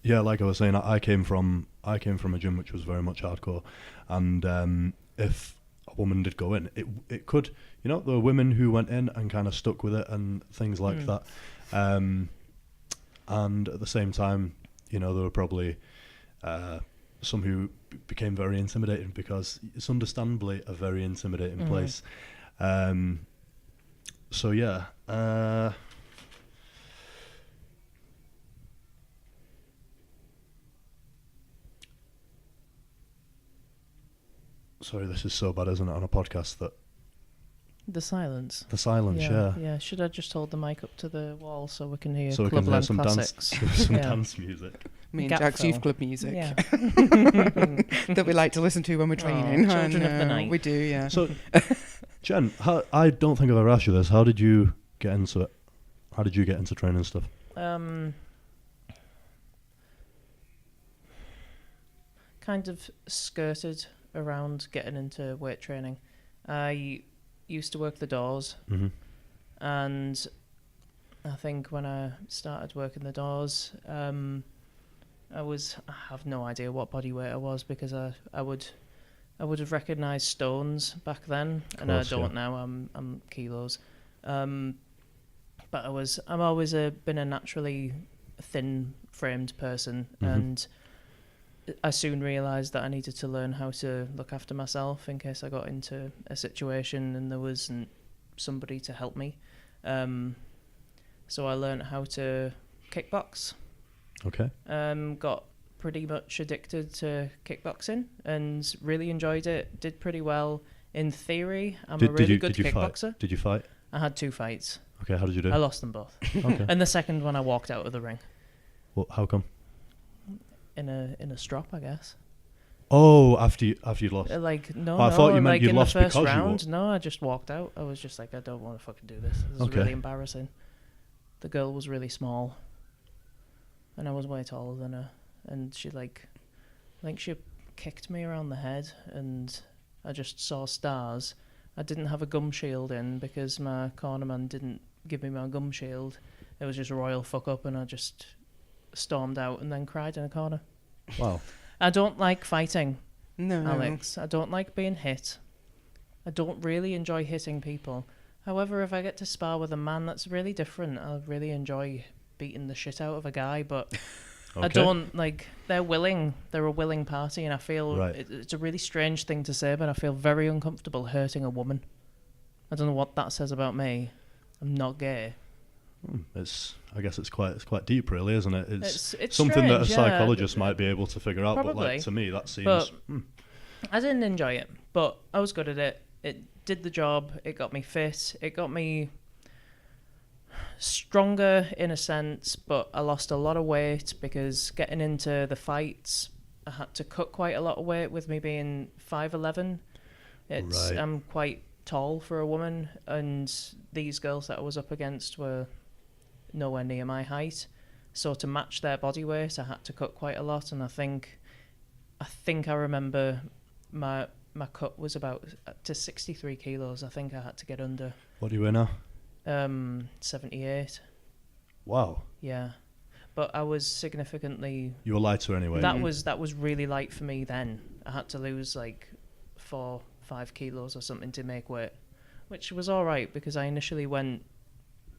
Yeah, like I was saying, I came from a gym which was very much hardcore, and if a woman did go in, it could, there were women who went in and kind of stuck with it and things like that, and at the same time, there were probably some who became very intimidated, because it's understandably a very intimidating place. So yeah. Sorry, this is so bad, isn't it, on a podcast, that The silence. the silence, yeah. Yeah, should I just hold the mic up to the wall so we can hear So we can hear Clubland some classics? dance music. Me and Gap Jack's fill. youth club music Yeah. that we like to listen to when we're training. Children of the night. We do, yeah. So, Jen, I don't think I've ever asked you this. How did you get into it? How did you get into training stuff? Kind of skirted around getting into weight training. I used to work the doors, and I think when I started working the doors, I have no idea what body weight I was, because I would have recognised stones back then, and I don't now. I'm kilos, but I've always been a naturally thin framed person, and I soon realised that I needed to learn how to look after myself in case I got into a situation and there wasn't somebody to help me. So I learned how to kickbox. Okay. Got pretty much addicted to kickboxing and really enjoyed it. Did pretty well in theory. I'm a really good kickboxer. Did you fight? I had 2 fights. Okay, how did you do? I lost them both. Okay. And the second one I walked out of the ring. Well, how come? In a strop, I guess. Oh, after you'd lost. I thought you meant like you in lost the first because you round. No, I just walked out. I was just like, I don't want to fucking do this. This is Okay. really embarrassing. The girl was really small, and I was way taller than her. And she I think she kicked me around the head, and I just saw stars. I didn't have a gum shield in because my cornerman didn't give me my gum shield. It was just a royal fuck up, and I just stormed out and then cried in a corner. Wow. I don't like fighting, No. Alex. I don't like being hit. I don't really enjoy hitting people. However, if I get to spar with a man, that's really different. I really enjoy beating the shit out of a guy, but I don't, they're willing. They're a willing party, and I feel it's a really strange thing to say, but I feel very uncomfortable hurting a woman. I don't know what that says about me. I'm not gay. I guess it's quite deep, really, isn't it? It's something strange, that a psychologist might be able to figure out. Probably. But to me, that seems. But I didn't enjoy it, but I was good at it. It did the job. It got me fit. It got me stronger in a sense, but I lost a lot of weight because getting into the fights, I had to cut quite a lot of weight with me being 5'11". I'm quite tall for a woman, and these girls that I was up against were nowhere near my height. So to match their body weight, I had to cut quite a lot, and I think I remember my cut was about to 63 kilos. I think I had to get under. What do you weigh now? 78. Wow. Yeah, but I was significantly. You were lighter anyway. That was really light for me then. I had to lose 4-5 kilos or something to make weight, which was all right because I initially went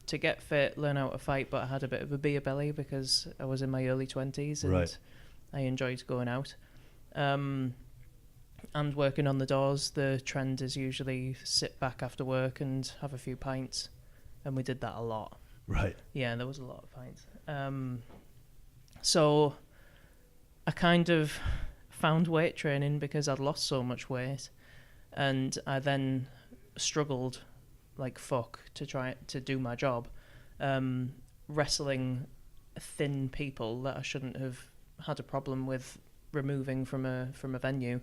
to get fit, learn how to fight, but I had a bit of a beer belly because I was in my early 20s and I enjoyed going out. And working on the doors, the trend is usually sit back after work and have a few pints, and we did that a lot. Right. Yeah, there was a lot of pints. So I kind of found weight training because I'd lost so much weight, and I then struggled like fuck to try to do my job, wrestling thin people that I shouldn't have had a problem with removing from a venue.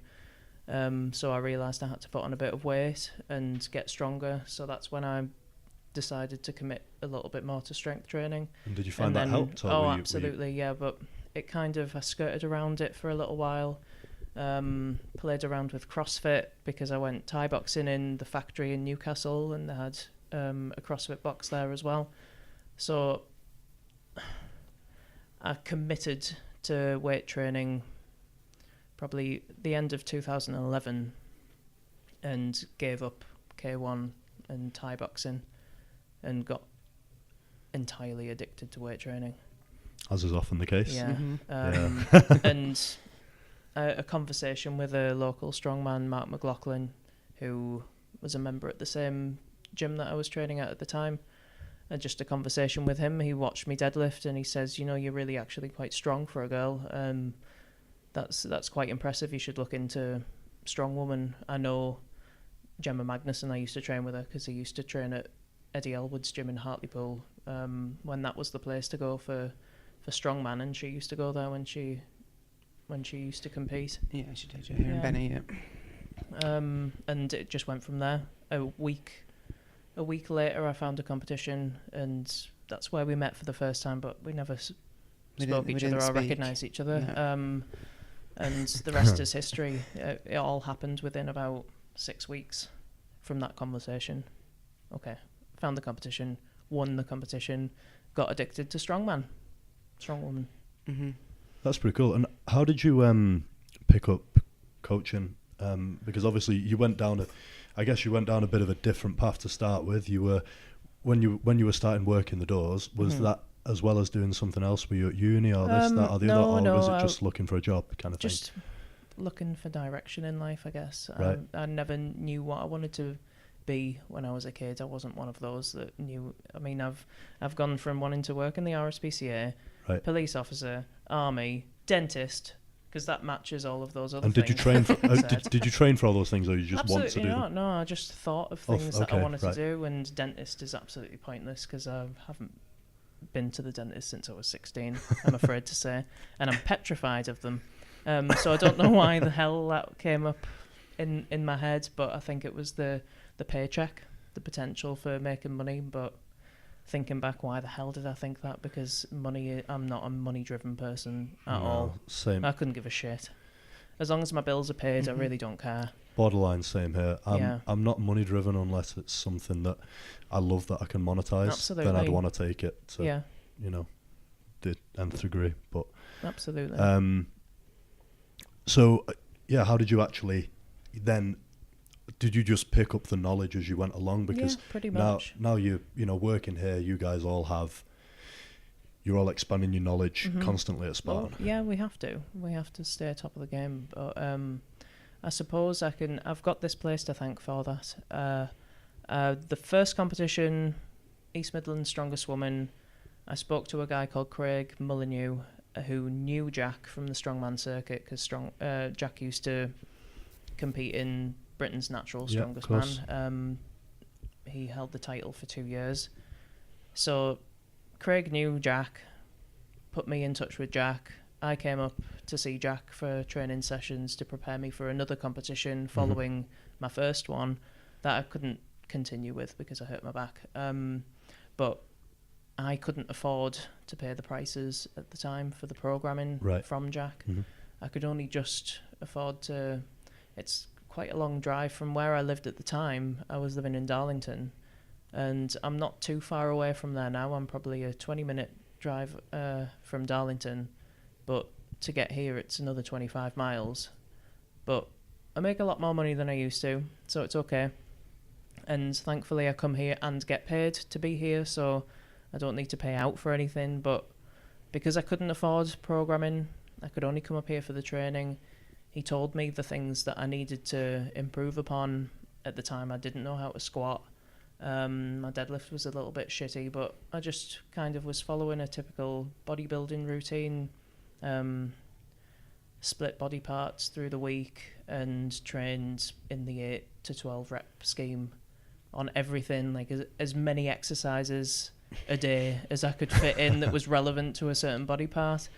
So I realised I had to put on a bit of weight and get stronger. So that's when I decided to commit a little bit more to strength training. And did you find that helped? Or absolutely, yeah. But it kind of, I skirted around it for a little while. Played around with CrossFit because I went Thai boxing in the factory in Newcastle, and they had a CrossFit box there as well. So I committed to weight training probably the end of 2011 and gave up K1 and Thai boxing and got entirely addicted to weight training. As is often the case. Yeah. And a conversation with a local strongman, Mark McLaughlin, who was a member at the same gym that I was training at the time. And just a conversation with him, he watched me deadlift and he says, you know, you're really actually quite strong for a girl. That's quite impressive. You should look into Strongwoman. I know Gemma Magnuson, I used to train with her because I used to train at Eddie Elwood's gym in Hartlepool when that was the place to go for strongman, and she used to go there when she used to compete. Yeah, she did. Yeah, in Benny, yeah. And it just went from there. A week later, I found a competition, and that's where we met for the first time. But we never spoke each other or recognised each other. No. And the rest is history. It all happened within about 6 weeks from that conversation. Okay, found the competition, won the competition, got addicted to Strongwoman. Mm-hmm. That's pretty cool. And how did you pick up coaching? Because obviously you went down a bit of a different path to start with. You were when you were starting working the doors. Was that as well as doing something else? Were you at uni or this, that, or the other, or was it just looking for a job kind of thing? Just looking for direction in life, I guess. Right. I never knew what I wanted to be when I was a kid. I wasn't one of those that knew. I mean, I've gone from wanting to work in the RSPCA, right, police officer, army, dentist, because that matches all of those other and things. did you train for did you train for all those things, or you just absolutely want to do not. them? No, I just thought of things that I wanted right. to do, and dentist is absolutely pointless because I haven't been to the dentist since I was 16, I'm afraid to say, and I'm petrified of them. So I don't know why the hell that came up in my head, but I think it was the paycheck, the potential for making money. But thinking back, why the hell did I think that? Because money, I'm not a money-driven person at all. Same. I couldn't give a shit. As long as my bills are paid, I really don't care. Borderline same here. I'm not money-driven unless it's something that I love that I can monetize. Absolutely. Then I'd want to take it to, you know, the nth degree. But absolutely. So, how did you actually then? Did you just pick up the knowledge as you went along? Because pretty much. now you working here, you guys you're all expanding your knowledge constantly at Spartan. Well, yeah, we have to. We have to stay top of the game. But I suppose I've got this place to thank for that. The first competition, East Midlands Strongest Woman, I spoke to a guy called Craig Mullinew, who knew Jack from the strongman circuit, because Jack used to compete in Britain's Natural Strongest Man. He held the title for 2 years. So Craig knew Jack, put me in touch with Jack. I came up to see Jack for training sessions to prepare me for another competition following my first one that I couldn't continue with because I hurt my back. But I couldn't afford to pay the prices at the time for the programming from Jack. I could only just afford to... It's quite a long drive from where I lived at the time. I was living in Darlington, and I'm not too far away from there now. I'm probably a 20-minute drive from Darlington, but to get here it's another 25 miles. But I make a lot more money than I used to, so it's okay. And thankfully I come here and get paid to be here, so I don't need to pay out for anything. But because I couldn't afford programming, I could only come up here for the training. He told me the things that I needed to improve upon. At the time, I didn't know how to squat. My deadlift was a little bit shitty, but I just kind of was following a typical bodybuilding routine. Split body parts through the week and trained in the 8 to 12 rep scheme on everything, like as many exercises a day as I could fit in that was relevant to a certain body part.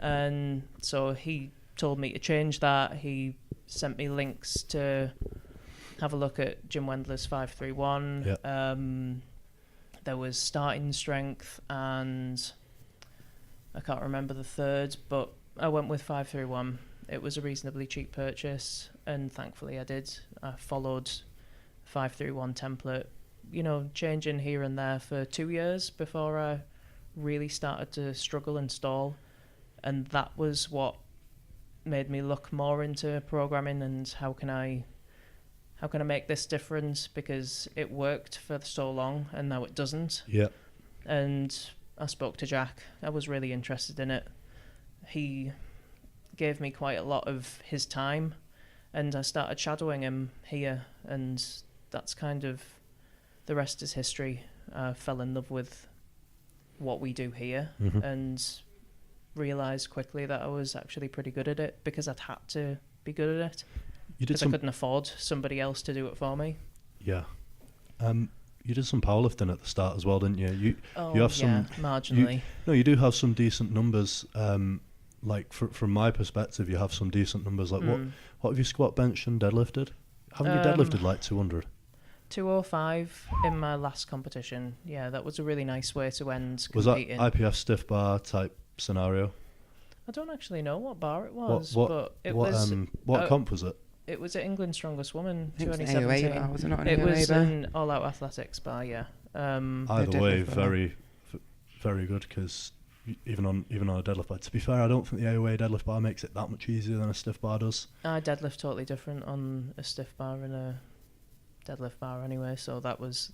And so he told me to change that. He sent me links to have a look at Jim Wendler's 531. Yeah. There was starting strength, and I can't remember the third, but I went with 531. It was a reasonably cheap purchase, and thankfully I did. I followed 531 template, you know, changing here and there for 2 years before I really started to struggle and stall. And that was what made me look more into programming and how can I make this different, because it worked for so long and now it doesn't. Yeah. And I spoke to Jack. I was really interested in it. He gave me quite a lot of his time, and I started shadowing him here, and that's kind of, the rest is history. I fell in love with what we do here, and realised quickly that I was actually pretty good at it, because I'd had to be good at it. Because I couldn't afford somebody else to do it for me. Yeah. You did some powerlifting at the start as well, didn't you? You have some marginally. You do have some decent numbers. Like from my perspective, you have some decent numbers. Like what have you squat, bench, and deadlifted? Haven't you deadlifted like 200? 205 in my last competition. Yeah, that was a really nice way to end competing. Was that IPF stiff bar type scenario? I don't actually know what bar it was, but it was. What comp was it? It was at England's Strongest Woman, 2017. AOA bar, was it not an AOA bar? It was an all-out athletics bar, yeah. Either way, very good, because even on a deadlift bar. To be fair, I don't think the AOA deadlift bar makes it that much easier than a stiff bar does. I deadlift totally different on a stiff bar and a deadlift bar anyway, so that was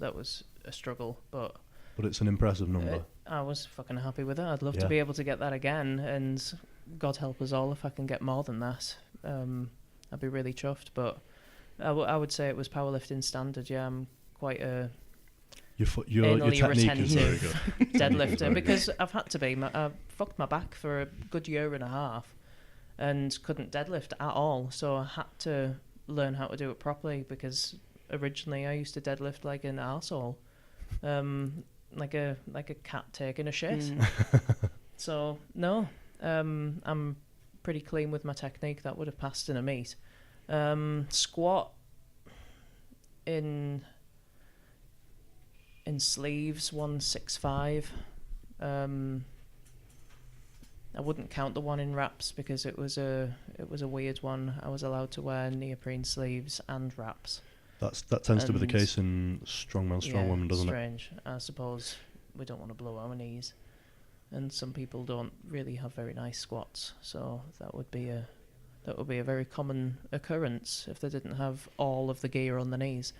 a struggle, but it's an impressive number. I was fucking happy with it. I'd love to be able to get that again, and God help us all if I can get more than that. I'd be really chuffed, but I would say it was powerlifting standard. Yeah, I'm quite a your technique is very good. deadlifter, because I've had to be. I fucked my back for a good year and a half and couldn't deadlift at all, so I had to learn how to do it properly, because originally I used to deadlift like an arsehole, like a cat taking a shit. So no, I'm pretty clean with my technique. That would have passed in a meet. Squat in sleeves 165. I wouldn't count the one in wraps because it was a weird one. I was allowed to wear neoprene sleeves and wraps. That tends to be the case in strongman, strongwoman, doesn't strange. I suppose we don't want to blow our knees, and some people don't really have very nice squats, so that would be a very common occurrence if they didn't have all of the gear on the knees.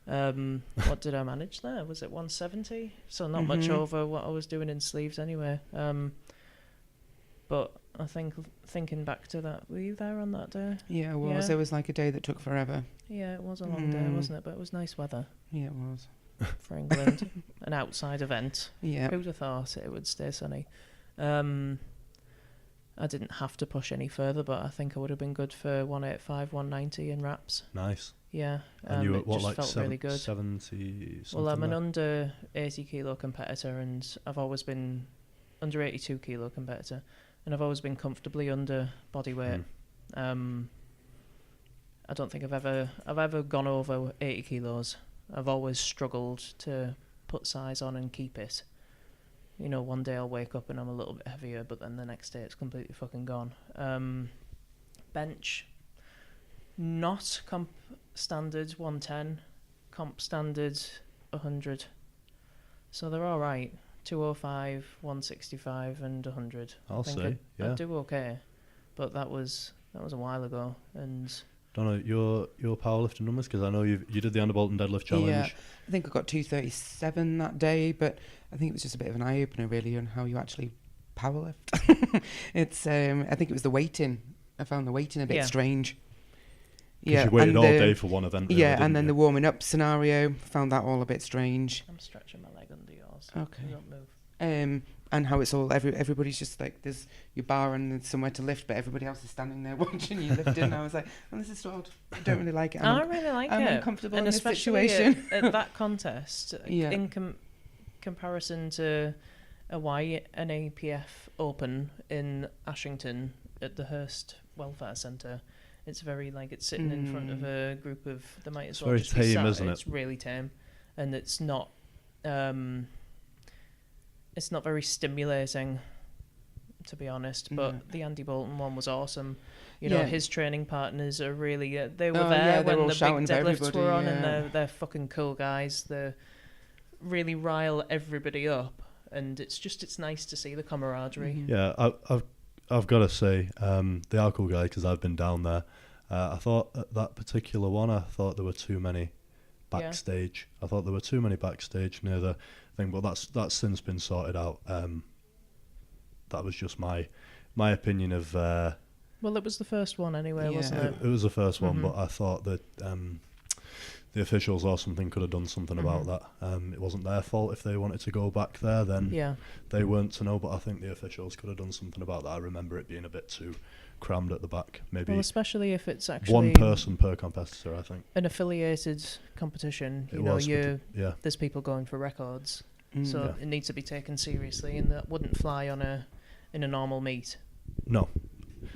What did I manage there? Was it 170? So not much over what I was doing in sleeves anyway. But I think, thinking back to that, were you there on that day? Yeah, it was. Yeah. It was like a day that took forever. Yeah, it was a long day, wasn't it? But it was nice weather. Yeah, it was. For England. An outside event. Yeah. Who'd have thought it would stay sunny? I didn't have to push any further, but I think I would have been good for 185, 190 in wraps. Nice. Yeah. And you were what, like felt really good. 70 something? Well, I'm an under 80 kilo competitor, and I've always been under 82 kilo competitor, and I've always been comfortably under body weight. I don't think I've ever gone over 80 kilos. I've always struggled to put size on and keep it. You know, one day I'll wake up and I'm a little bit heavier, but then the next day it's completely fucking gone. Bench, not comp standard 110, comp standard 100. So they're all right. 205, 165, and 100. I'll say, yeah. I do okay, but that was a while ago. And Donna, your powerlifting numbers, because I know you did the Underbolton deadlift challenge. Yeah, I think I got 237 that day, but I think it was just a bit of an eye opener really on how you actually powerlift. It's I think it was the weighting. I found the weighting a bit strange. Yeah, you waited all day for one event. Yeah, and then the warming up scenario, found that all a bit strange. I'm stretching my leg under yours. Okay. You don't move. And how it's all everybody's just like, there's your bar and there's somewhere to lift, but everybody else is standing there watching you lifting. And I was like, well, this is odd. I don't really like it. I really like it. I'm uncomfortable and in this especially situation. at that contest, in comparison to an APF Open in Ashington at the Hearst Welfare Centre, It's very like it's sitting in front of a group of. They might as It's well very just be tame, sat. isn't it? It's really tame, and it's not very stimulating, to be honest. But the Andy Bolton one was awesome. You know, his training partners are really they were there when the big deadlifts were on, and they're fucking cool guys. They really rile everybody up, and it's nice to see the camaraderie. Yeah, I've got to say, they are cool guys because I've been down there. I thought at that particular one, I thought there were too many backstage. I thought there were too many backstage near the thing, but that's since been sorted out. That was just my opinion of. Well, it was the first one anyway, wasn't it? It was the first one, but I thought that the officials or something could have done something about that. It wasn't their fault if they wanted to go back there, then they weren't to know, but I think the officials could have done something about that. I remember it being a bit too crammed at the back. Maybe especially if it's actually one person per competitor, I think. An affiliated competition. There's people going for records. So it needs to be taken seriously, and that wouldn't fly in a normal meet. No.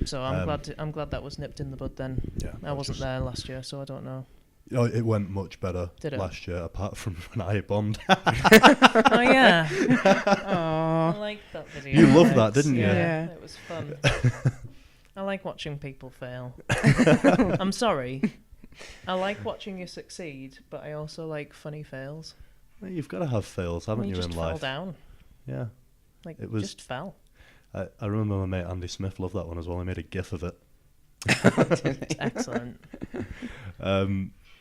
So I'm glad that was nipped in the bud then. Yeah, I wasn't there last year, so I don't know. Oh, it went much better Did it? last year, apart from when I bombed. Oh yeah. I liked that video. You loved that, didn't you? Yeah, it was fun. I like watching people fail. I'm sorry. I like watching you succeed, but I also like funny fails. Well, you've got to have fails, haven't you, just in fell life? Down. Yeah. Just fell. I remember my mate Andy Smith loved that one as well. He made a gif of it. Excellent.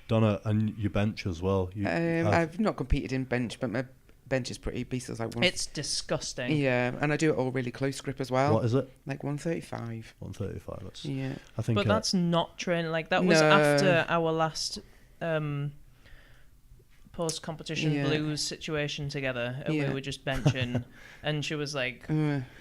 Donna, and your bench as well. I've not competed in bench, but my bench is pretty beast. It's disgusting. Yeah, and I do it all really close grip as well. What is it? Like 135. 135. That's I think. But that's not training. Like that was after our last post-competition blues situation together, and we were just benching, and she was like,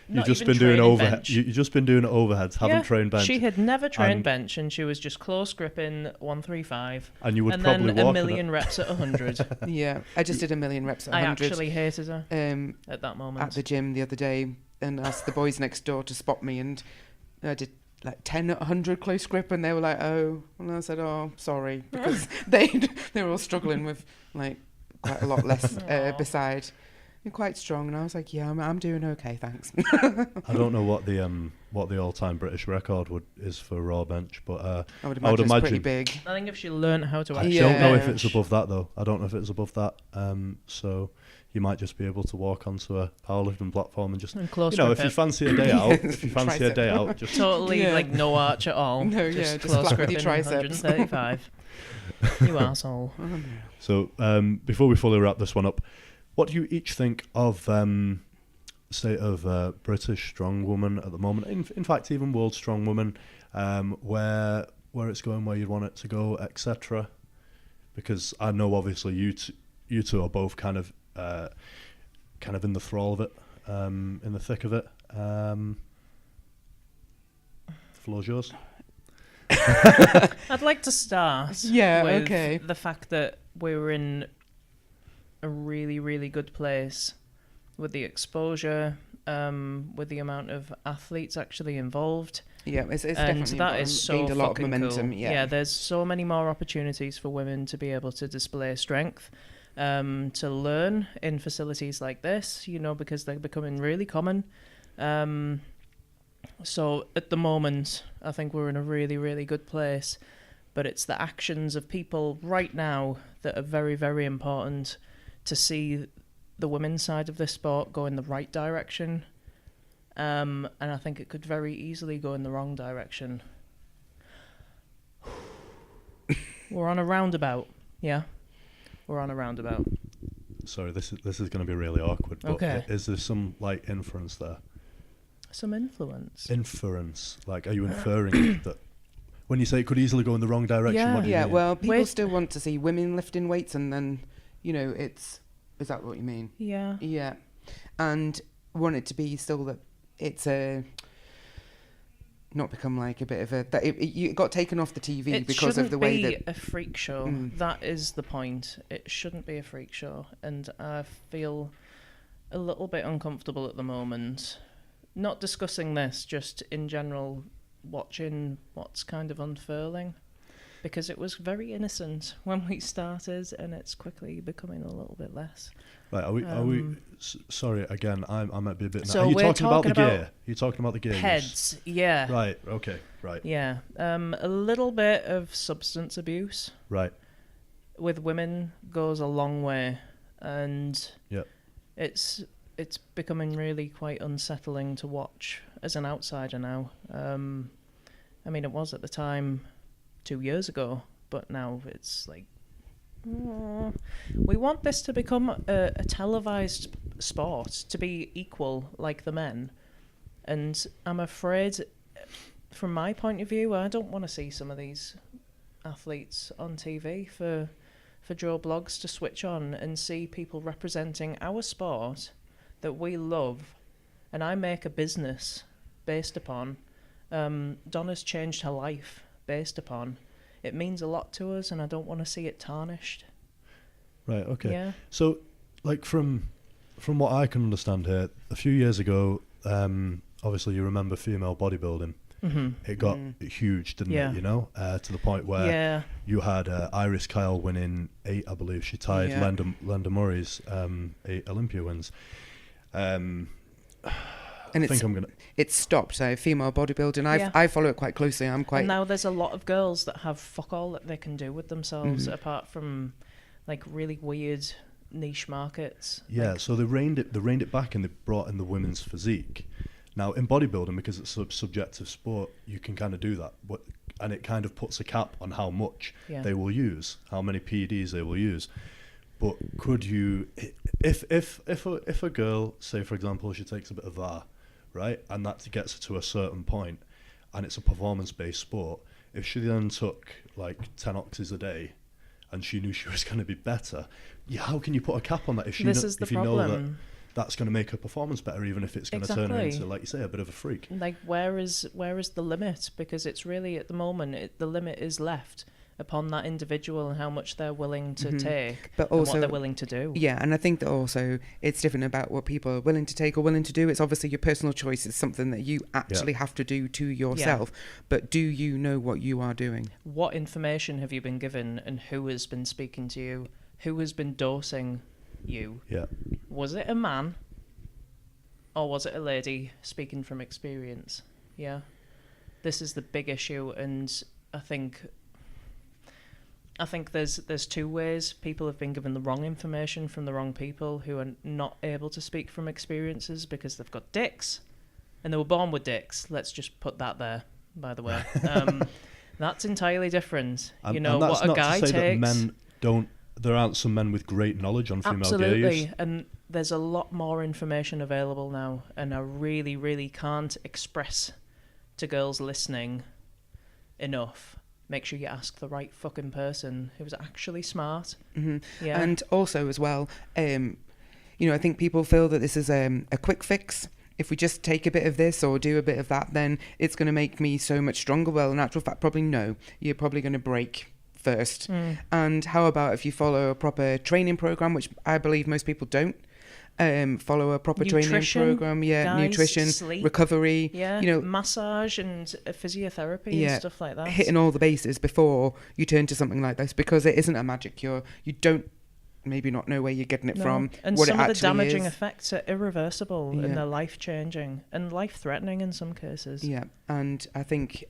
You've just been doing overhead. You've just been doing overheads. Haven't trained bench. She had never trained bench, and she was just close gripping 135. And you would probably then walk a million reps at 100. Yeah, I just did a million reps at 100. I actually hated her at that moment. At the gym the other day, and asked the boys next door to spot me, and I did like 10 at 100 close grip, and they were like, oh, and I said, oh, sorry, because they were all struggling with like quite a lot less beside. You're quite strong, and I was like, yeah, I'm doing okay, thanks. I don't know what the all-time British record is for raw bench, but I would imagine it's pretty big. I think if she learned how to I don't know if it's above that though. I don't know if it's above that. So you might just be able to walk onto a powerlifting platform and just, if you fancy a day out, just totally like no arch at all. No, just just flat with your triceps. 135. You asshole. So before we fully wrap this one up, what do you each think of state of British strongwoman at the moment? In fact, even world strongwoman, where it's going, where you'd want it to go, etc. Because I know obviously you two are both kind of in the thrall of it, in the thick of it. The floor's yours. I'd like to start with the fact that we were in a really, really good place with the exposure, with the amount of athletes actually involved. Yeah, it's and definitely that is so gained a lot of fucking momentum. Cool. Yeah, there's so many more opportunities for women to be able to display strength, to learn in facilities like this, because they're becoming really common. So at the moment, I think we're in a really, really good place, but it's the actions of people right now that are very, very important to see the women's side of this sport go in the right direction. And I think it could very easily go in the wrong direction. We're on a roundabout. Yeah, we're on a roundabout. Sorry, this is going to be really awkward, but is there some inference there? Some influence. Inference, are you inferring that when you say it could easily go in the wrong direction? What do you mean? Well, people still want to see women lifting weights, and then is that what you mean? Yeah, and want it to be still that it's not become like a bit of a it got taken off the TV because of the way that it shouldn't be a freak show. That is the point. It shouldn't be a freak show, and I feel a little bit uncomfortable at the moment. Not discussing this, just in general, watching what's kind of unfurling, because it was very innocent when we started, and it's quickly becoming a little bit less. Right, are we sorry, again, I might be a bit... So are you we're talking about the talking gear? Are you talking about the gear Heads, yeah. Right, okay, right. Yeah, a little bit of substance abuse. Right. With women goes a long way, and yep. it's becoming really quite unsettling to watch as an outsider now. I mean, it was at the time 2 years ago, but now it's like, we want this to become a televised sport, to be equal like the men. And I'm afraid, from my point of view, I don't want to see some of these athletes on TV for Joe Blogs to switch on and see people representing our sport that we love, and I make a business based upon. Donna's changed her life based upon. It means a lot to us, and I don't want to see it tarnished. Right, okay. Yeah. So, like, from what I can understand here, a few years ago, obviously you remember female bodybuilding. Mm-hmm. It got huge, didn't it, you know, to the point where you had Iris Kyle winning 8, I believe. She tied Linda Murray's 8 Olympia wins. And it's stopped. So female bodybuilding, I follow it quite closely. And now there's a lot of girls that have fuck all that they can do with themselves, apart from like really weird niche markets. Yeah, like, so they reined it back, and they brought in the women's physique. Now in bodybuilding, because it's a subjective sport, you can kind of do that, and it kind of puts a cap on how much they will use, how many PEDs they will use. But could you, if a girl, say for example, she takes a bit of VAR, right, and that gets her to a certain point, and it's a performance-based sport, if she then took like 10 oxys a day, and she knew she was going to be better, how can you put a cap on that if you know that that's going to make her performance better, even if it's going to turn her into, like you say, a bit of a freak? Like, where is the limit? Because it's really, at the moment, the limit is left upon that individual and how much they're willing to take, but also and what they're willing to do. Yeah, and I think that also it's different about what people are willing to take or willing to do. It's obviously your personal choice. It's something that you actually have to do to yourself. But do you know what you are doing? What information have you been given, and who has been speaking to you? Who has been dosing you? Yeah. Was it a man, or was it a lady speaking from experience? Yeah. This is the big issue, and I think there's 2 ways. People have been given the wrong information from the wrong people who are not able to speak from experiences because they've got dicks, and they were born with dicks. Let's just put that there, by the way. That's entirely different. You know, what a guy takes. That men don't. There aren't some men with great knowledge on female gear use. Absolutely, and there's a lot more information available now, and I really, really can't express to girls listening enough. Make sure you ask the right fucking person who's actually smart. Mm-hmm. Yeah. And also as well, you know, I think people feel that this is a quick fix. If we just take a bit of this or do a bit of that, then it's going to make me so much stronger. Well, in actual fact, probably no. You're probably going to break first. And how about if you follow a proper training program, which I believe most people don't. Follow a proper training program, nutrition, sleep, recovery, you know, massage and physiotherapy and stuff like that. Hitting all the bases before you turn to something like this, because it isn't a magic cure. You don't maybe not know where you're getting it from, and what some it of the actually damaging is. effects are irreversible and they're life changing and life threatening in some cases. Yeah, and I think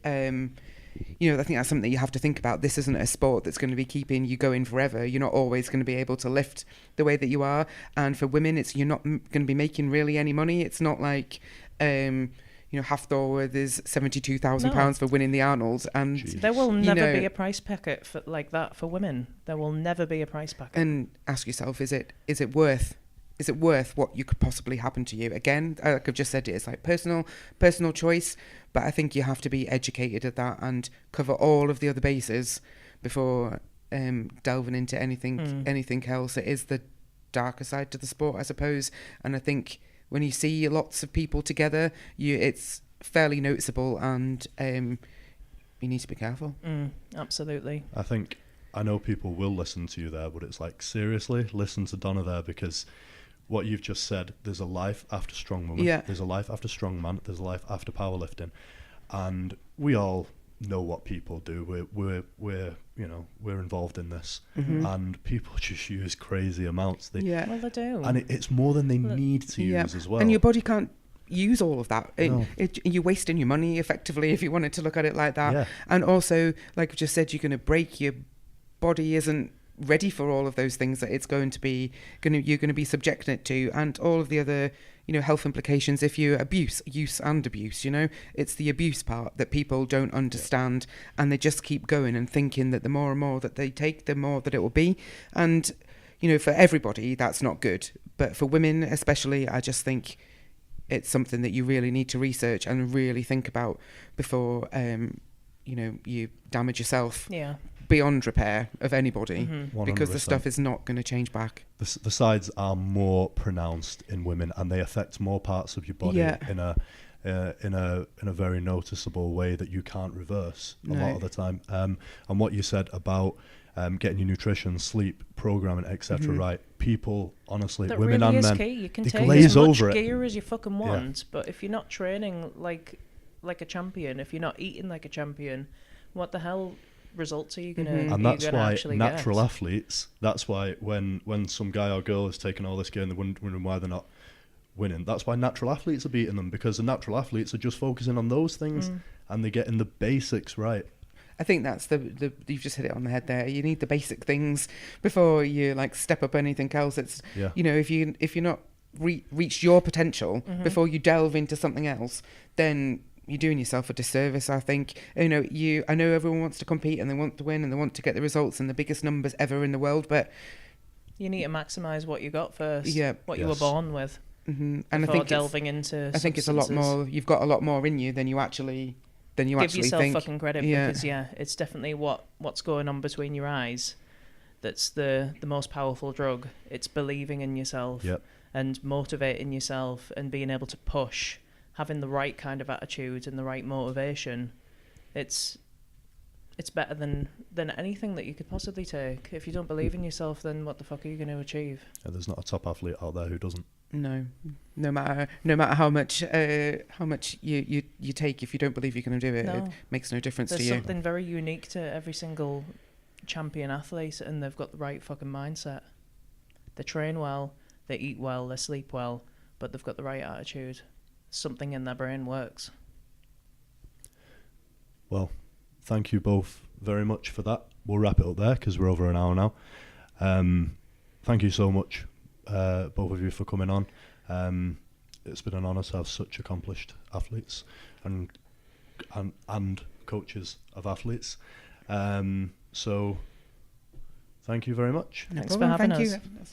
you know, I think that's something that you have to think about. This isn't a sport that's going to be keeping you going forever. You're not always going to be able to lift the way that you are. And for women, you're not going to be making really any money. It's not like, you know, Hafthor, there's £72,000 for winning the Arnolds. And there will never be a price packet like that for women. There will never be a price packet. And ask yourself, is it worth what you could possibly happen to you? Again, like I've just said, it's like personal choice, but I think you have to be educated at that and cover all of the other bases before delving into anything else. It is the darker side to the sport, I suppose, and I think when you see lots of people together, it's fairly noticeable, and you need to be careful. Absolutely. I know people will listen to you there, but it's like, seriously, listen to Donna there, because what you've just said, there's a life after strongwoman, there's a life after strongman, there's a life after powerlifting. and we all know what people do. We're involved in this, and people just use crazy amounts. Well, they do, and it's more than they need to use as well. And your body can't use all of that. No. You're wasting your money effectively if you wanted to look at it like that. Yeah. And also, like I just said, you're going to break your body isn't ready for all of those things that it's going to be you're going to be subjecting it to, and all of the other health implications if you use and abuse. It's the abuse part that people don't understand, and they just keep going and thinking that the more and more that they take, the more that it will be. And for everybody that's not good, but for women especially, I just think it's something that you really need to research and really think about before you damage yourself beyond repair of anybody, because the stuff is not going to change back. The sides are more pronounced in women, and they affect more parts of your body in a very noticeable way that you can't reverse a lot of the time. And what you said about getting your nutrition, sleep, programming, etc. Right? People, honestly, that women really and is men, key. You can they take glaze as much over gear as you fucking want, but if you're not training like a champion, if you're not eating like a champion, what the hell results are you gonna? And that's why natural get? athletes. That's why when some guy or girl is taking all this gear and they're wondering why they're not winning, that's why natural athletes are beating them, because the natural athletes are just focusing on those things and they're getting the basics right. I think that's the you've just hit it on the head there. You need the basic things before you step up anything else. It's if you're not reached your potential before you delve into something else, then you're doing yourself a disservice, I think. I know everyone wants to compete and they want to win and they want to get the results and the biggest numbers ever in the world, but you need to maximise what you got first. What you Yes. were born with. And I think delving into I think it's a lot more. You've got a lot more in you than you actually give yourself think. fucking credit, because it's definitely what's going on between your eyes that's the most powerful drug. It's believing in yourself and motivating yourself and being able to push, having the right kind of attitude and the right motivation. It's better than anything that you could possibly take. If you don't believe in yourself, then what the fuck are you going to achieve? There's not a top athlete out there who doesn't. No matter how much you take, if you don't believe you can do it, it makes no difference to you. There's something very unique to every single champion athlete, and they've got the right fucking mindset. They train well, they eat well, they sleep well, but they've got the right attitude. Something in their brain works. Well, thank you both very much for that. We'll wrap it up there because we're over an hour now. Thank you so much, both of you, for coming on. It's been an honour to have such accomplished athletes and coaches of athletes. So thank you very much. Thanks for having us. Thank you.